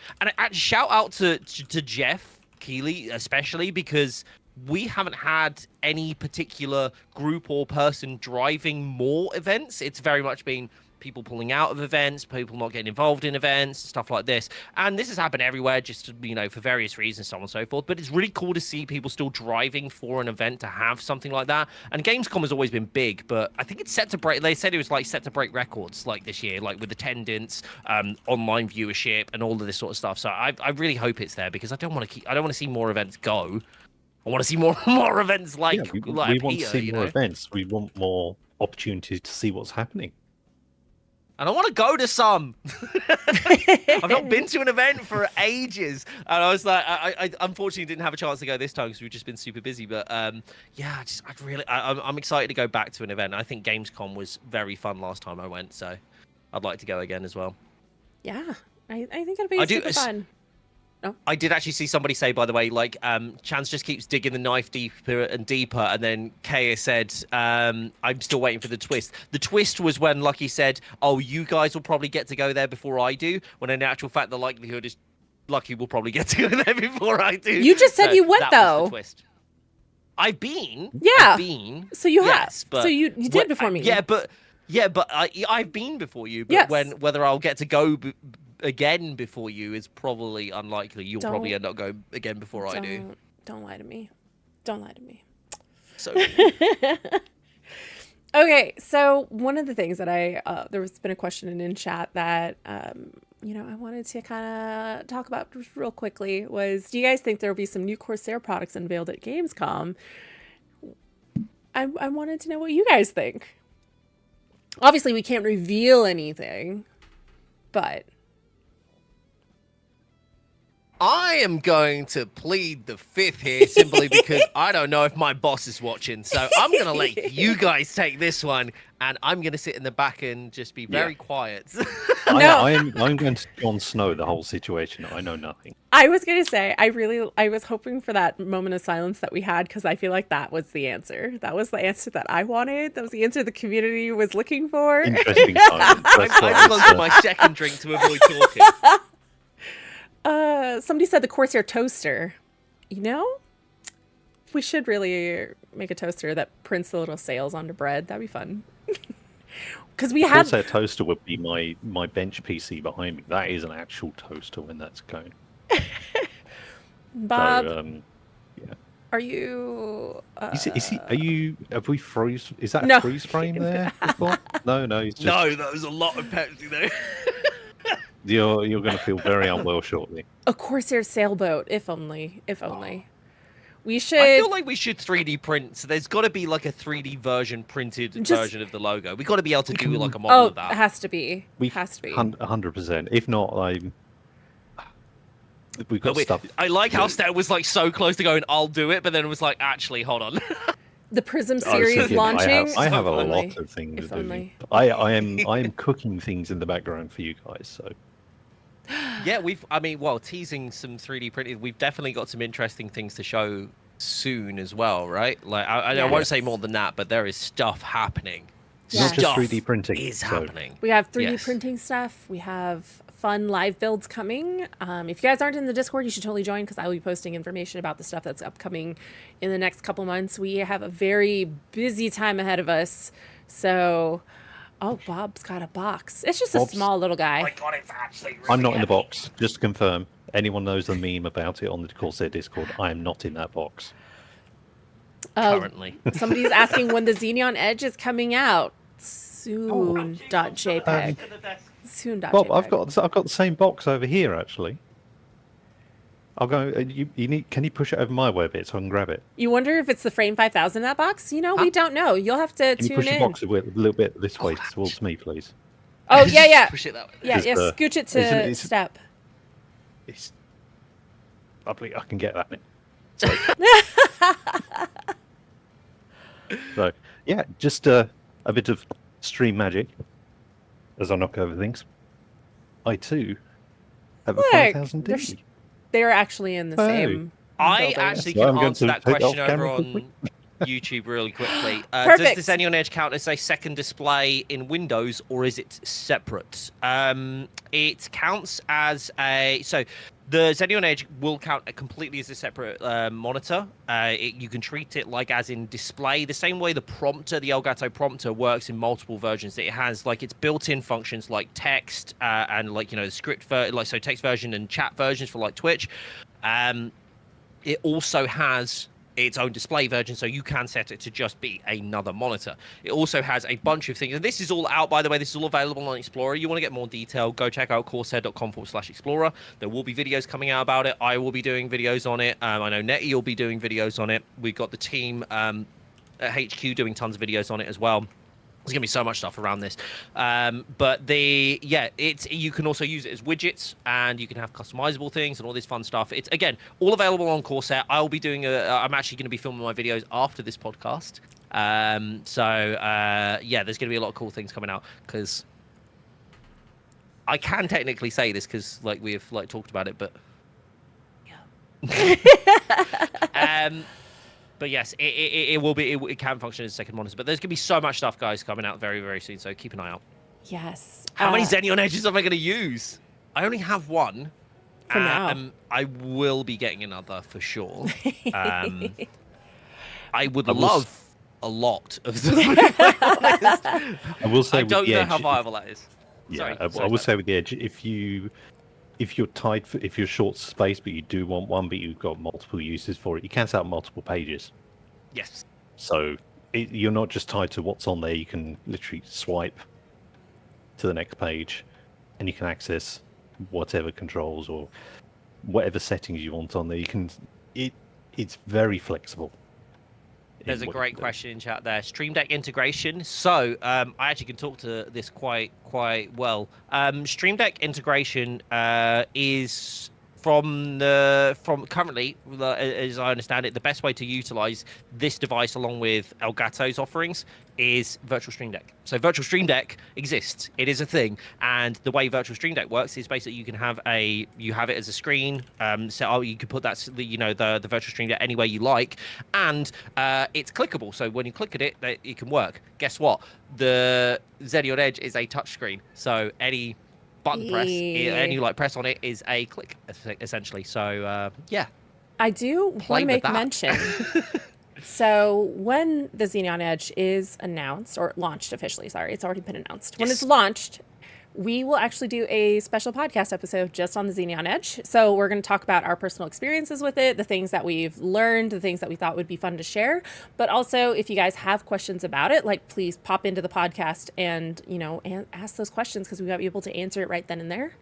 Speaker 2: shout out to Jeff Keighley especially, because we haven't had any particular group or person driving more events. It's very much been people pulling out of events, people not getting involved in events, stuff like this. And this has happened everywhere, just, you know, for various reasons, so on and so forth. But it's really cool to see people still driving for an event to have something like that. And Gamescom has always been big, but I think it's set to break. They said it was like set to break records like this year, like with attendance, online viewership, and all of this sort of stuff. So I really hope it's there, because I don't want to see more events go. I want to see more events like
Speaker 3: we want to see more events. We want more opportunities to see what's happening.
Speaker 2: And I want to go to some. I've not been to an event for ages. And I was like, I unfortunately didn't have a chance to go this time because we've just been super busy. But yeah, I'm excited to go back to an event. I think Gamescom was very fun last time I went. So I'd like to go again as well.
Speaker 1: Yeah, I think it'll be super fun. Oh.
Speaker 2: I did actually see somebody say, by the way, like, Chance just keeps digging the knife deeper and deeper, and then Kaya said, I'm still waiting for the twist. The twist was when Lucky said, oh, you guys will probably get to go there before I do, when in actual fact the likelihood is Lucky will probably get to go there before I do.
Speaker 1: You just said you went, though.
Speaker 2: Was the twist. I've been.
Speaker 1: Yeah.
Speaker 2: I've been.
Speaker 1: So you
Speaker 2: yes,
Speaker 1: have.
Speaker 2: But
Speaker 1: so you did before me.
Speaker 2: Yeah, but I've been before you. But
Speaker 1: yes.
Speaker 2: whether I'll get to go again before you is probably unlikely. You'll probably end up going again before I do.
Speaker 1: Don't lie to me. Don't lie to me.
Speaker 2: So
Speaker 1: okay, so one of the things that there's been a question in chat that you know, I wanted to kind of talk about just real quickly was, do you guys think there will be some new Corsair products unveiled at Gamescom? I wanted to know what you guys think. Obviously, we can't reveal anything, but
Speaker 2: I am going to plead the fifth here simply because I don't know if my boss is watching. So I'm going to let you guys take this one, and I'm going to sit in the back and just be very quiet.
Speaker 3: I'm going to Jon Snow the whole situation. I know nothing.
Speaker 1: I was going to say, I was hoping for that moment of silence that we had, because I feel like that was the answer. That was the answer that I wanted. That was the answer the community was looking for.
Speaker 3: Interesting silence.
Speaker 2: I've gone to my second drink to avoid talking.
Speaker 1: Somebody said the Corsair toaster. You know, we should really make a toaster that prints the little sails onto bread. That'd be fun. Because we have
Speaker 3: Corsair toaster would be my bench PC behind me. That is an actual toaster when that's going.
Speaker 1: Bob,
Speaker 3: so, yeah.
Speaker 1: Are you?
Speaker 3: Are you? Have we froze? Is that
Speaker 1: No.
Speaker 3: a freeze frame there? No. He's just,
Speaker 2: No, that was a lot of Pepsi there.
Speaker 3: You're going to feel very unwell shortly.
Speaker 1: A Corsair sailboat, if only. We should.
Speaker 2: I feel like we should 3D print. So there's got to be like a 3D printed version of the logo. We got to be able to do like a model of that.
Speaker 1: It has to be. Has to be.
Speaker 3: 100%. If not, we've got stuff.
Speaker 2: I like how Stan was like so close to going, I'll do it, but then it was like, actually, hold on.
Speaker 1: The Prism series launching.
Speaker 3: I have a lot of things to do. I am cooking things in the background for you guys. So
Speaker 2: yeah, teasing some 3D printed. We've definitely got some interesting things to show soon as well, right? Like I won't say more than that, but there is stuff happening.
Speaker 3: Not just 3D printing
Speaker 2: is happening.
Speaker 1: We have 3D printing stuff. We have fun live builds coming. If you guys aren't in the Discord, you should totally join because I will be posting information about the stuff that's upcoming in the next couple months. We have a very busy time ahead of us. So, Bob's got a box. It's just a small little guy.
Speaker 2: Oh my God, it's actually really
Speaker 3: I'm not in the box. Just to confirm, anyone knows the meme about it on the Corsair Discord, I am not in that box.
Speaker 2: Currently.
Speaker 1: Somebody's asking when the Xenon Edge is coming out. Soon.jpg. Soon.jpg.
Speaker 3: Bob, I've got the same box over here actually. I'll go. You need? Can you push it over my way a bit so I can grab it?
Speaker 1: You wonder if it's the Frame 5000 in that box? You know, we don't know. You'll have to
Speaker 3: Can
Speaker 1: tune
Speaker 3: you push
Speaker 1: in.
Speaker 3: the box a little bit this way towards me, please?
Speaker 1: Oh yeah.
Speaker 2: Push it that way.
Speaker 1: Yeah, scooch it to step.
Speaker 3: I can get that. So yeah, just a bit of stream magic as I knock over things. I too have a 5000D.
Speaker 1: They're actually in the same.
Speaker 2: I
Speaker 1: building.
Speaker 2: actually
Speaker 3: So I'm
Speaker 2: can
Speaker 3: going
Speaker 2: answer
Speaker 3: to
Speaker 2: that
Speaker 3: take
Speaker 2: question
Speaker 3: off
Speaker 2: over
Speaker 3: camera
Speaker 2: on YouTube really quickly.
Speaker 1: Perfect.
Speaker 2: Does the Xenon Edge count as a second display in Windows, or is it separate? It counts as so the Xenon Edge will count completely as a separate monitor. You can treat it like as in display, the same way the Elgato prompter works in multiple versions. It has like its built-in functions like text and like the script text version and chat versions for like Twitch. It also has its own display version, so you can set it to just be another monitor. It also has a bunch of things, and this is all out, by the way. This is all available on Explorer. You want to get more detail, go check out corsair.com/explorer. There will be videos coming out about it. I will be doing videos on it. I know Nettie will be doing videos on it. We've got the team at HQ doing tons of videos on it as well. There's gonna be so much stuff around this, but you can also use it as widgets, and you can have customizable things and all this fun stuff. It's again all available on Corsair. I'll be doing I'm actually going to be filming my videos after this podcast, there's going to be a lot of cool things coming out because I can technically say this because like we've like talked about it, but yeah. But yes, it will be. It can function as a second monitor. But there's gonna be so much stuff, guys, coming out very, very soon. So keep an eye out.
Speaker 1: Yes.
Speaker 2: How many Xenon Edges am I gonna use? I only have one.
Speaker 1: For now.
Speaker 2: I will be getting another for sure. I would love a lot of them.
Speaker 3: I will say
Speaker 2: I don't know
Speaker 3: Edge,
Speaker 2: how viable that is.
Speaker 3: Yeah,
Speaker 2: Sorry,
Speaker 3: I will say with the Edge, if you're short space, but you do want one, but you've got multiple uses for it, you can set up multiple pages.
Speaker 2: Yes.
Speaker 3: So you're not just tied to what's on there. You can literally swipe to the next page, and you can access whatever controls or whatever settings you want on there. It's very flexible.
Speaker 2: There's a great question in chat there. Stream Deck integration. So I actually can talk to this quite well. Stream Deck integration is from currently, as I understand it, the best way to utilize this device along with Elgato's offerings is Virtual Stream Deck. So Virtual Stream Deck exists. It is a thing, and the way Virtual Stream Deck works is basically you have it as a screen. So you can put that the Virtual Stream Deck anywhere you like, and it's clickable. So when you click at it, it can work. Guess what? The Xenon Edge is a touchscreen, so any button press, any press on it is a click essentially. So yeah.
Speaker 1: I do want to make mention. So when the Xenon Edge is announced or launched officially, sorry, it's already been announced. When it's launched, we will actually do a special podcast episode just on the Xenon Edge. So we're going to talk about our personal experiences with it, the things that we've learned, the things that we thought would be fun to share. But also, if you guys have questions about it, like please pop into the podcast and, and ask those questions because we might be able to answer it right then and there.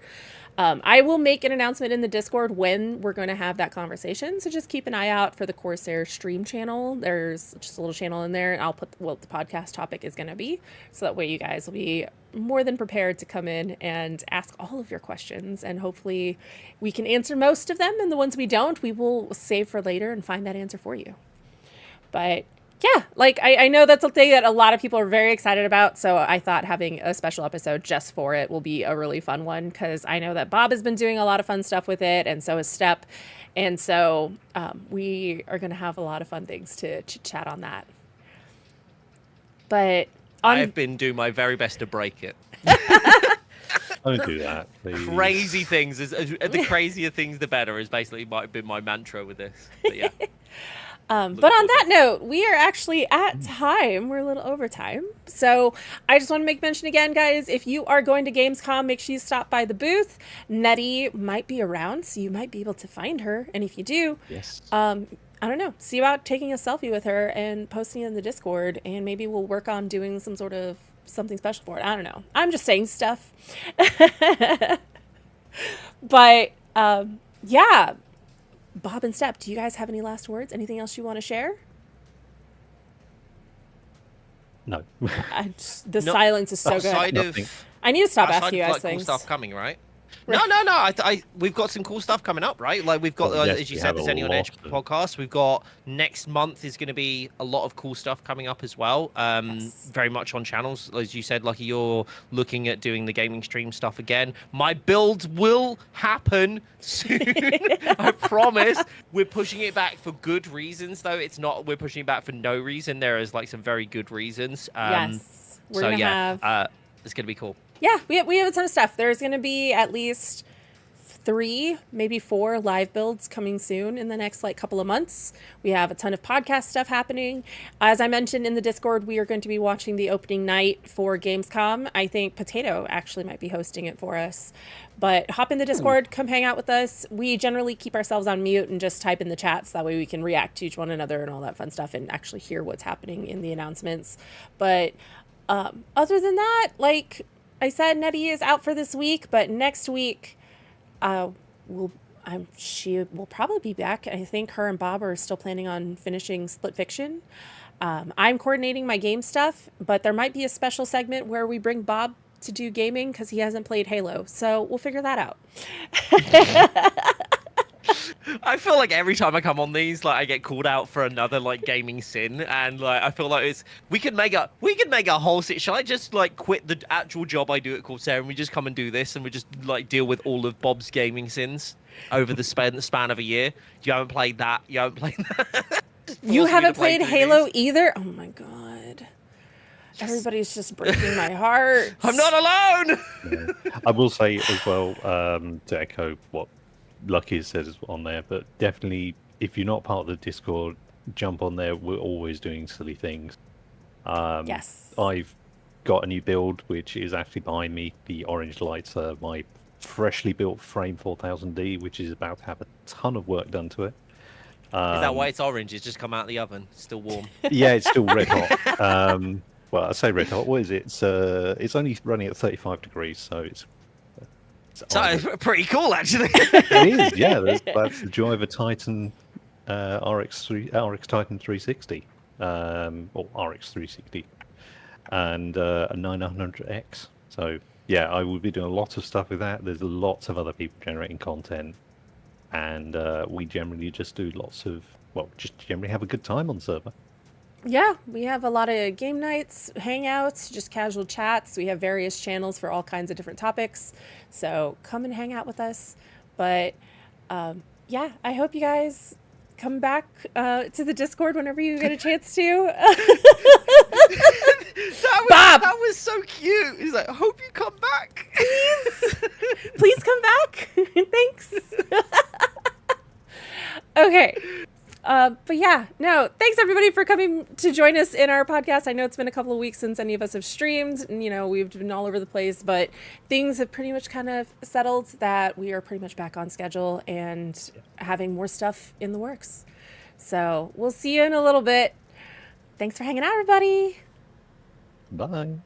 Speaker 1: I will make an announcement in the Discord when we're going to have that conversation. So just keep an eye out for the Corsair stream channel. There's just a little channel in there, and I'll put what the podcast topic is going to be. So that way you guys will be more than prepared to come in and ask all of your questions. And hopefully we can answer most of them. And the ones we don't, we will save for later and find that answer for you. But yeah, like I know that's something that a lot of people are very excited about. So I thought having a special episode just for it will be a really fun one because I know that Bob has been doing a lot of fun stuff with it, and so has Step. And so we are going to have a lot of fun things to chat on that. But
Speaker 2: I've been doing my very best to break it.
Speaker 3: Don't do that, please.
Speaker 2: Crazy things. The crazier things, the better, is basically might have been my mantra with this. But yeah.
Speaker 1: But on that note, we are actually at time. We're a little over time. So I just want to make mention again, guys, if you are going to Gamescom, make sure you stop by the booth. Nettie might be around, so you might be able to find her. And if you do,
Speaker 3: yes.
Speaker 1: I don't know, see about taking a selfie with her and posting it in the Discord, and maybe we'll work on doing some sort of something special for it. I don't know. I'm just saying stuff. But yeah. Bob and Step, do you guys have any last words? Anything else you want to share?
Speaker 3: No.
Speaker 1: The silence is so good. I need to stop asking you guys things.
Speaker 2: Cool stuff coming, right? No. We've got some cool stuff coming up, right? Like we've got, as you said, the Xenon Edge podcast. We've got next month is going to be a lot of cool stuff coming up as well. Yes. Very much on channels, as you said, Lucky. You're looking at doing the gaming stream stuff again. My build will happen soon. I promise. We're pushing it back for good reasons, though. It's not. We're pushing it back for no reason. There is like some very good reasons.
Speaker 1: Yes. We're gonna have.
Speaker 2: It's gonna be cool.
Speaker 1: Yeah, we have a ton of stuff. There's going to be at least 3, maybe 4 live builds coming soon in the next couple of months. We have a ton of podcast stuff happening. As I mentioned in the Discord, we are going to be watching the opening night for Gamescom. I think Potato actually might be hosting it for us. But hop in the Discord, come hang out with us. We generally keep ourselves on mute and just type in the chats. That way we can react to each one another and all that fun stuff and actually hear what's happening in the announcements. But other than that, I said, Nettie is out for this week, but next week, she will probably be back. I think her and Bob are still planning on finishing Split Fiction. I'm coordinating my game stuff, but there might be a special segment where we bring Bob to do gaming because he hasn't played Halo. So we'll figure that out.
Speaker 2: I feel like every time I come on these, I get called out for another gaming sin, and I feel like we could make a whole sit. Shall I just quit the actual job I do at Corsair and we just come and do this and we just deal with all of Bob's gaming sins over the span of a year? You haven't played that. You haven't played that.
Speaker 1: You haven't played Halo either? Oh my god. Everybody's just breaking my heart.
Speaker 2: I'm not alone.
Speaker 3: Yeah. I will say as well, to echo what Lucky said on there, but definitely if you're not part of the Discord, jump on there. We're always doing silly things.
Speaker 1: Yes.
Speaker 3: I've got a new build which is actually behind me. The orange lights are my freshly built frame 4000D, which is about to have a ton of work done to it.
Speaker 2: Is that why it's orange? It's just come out of the oven. It's still warm.
Speaker 3: Yeah, it's still red hot. Well, I say red hot. What is it? It's only running at 35 degrees, so it's
Speaker 2: pretty cool, actually.
Speaker 3: It is, yeah. That's the joy of a Titan RX Titan 360, or RX 360, and a 900X. So yeah, I will be doing a lot of stuff with that. There's lots of other people generating content, and we generally just do just generally have a good time on the server.
Speaker 1: Yeah, we have a lot of game nights, hangouts, just casual chats. We have various channels for all kinds of different topics. So come and hang out with us. But yeah, I hope you guys come back to the Discord whenever you get a chance to. Bob!
Speaker 2: That was so cute. He's like, I hope you come back.
Speaker 1: Please. Please come back. Thanks. Okay. But yeah, no, thanks everybody for coming to join us in our podcast. I know it's been a couple of weeks since any of us have streamed, and we've been all over the place, but things have pretty much kind of settled that we are pretty much back on schedule and having more stuff in the works. So we'll see you in a little bit. Thanks for hanging out, everybody.
Speaker 3: Bye.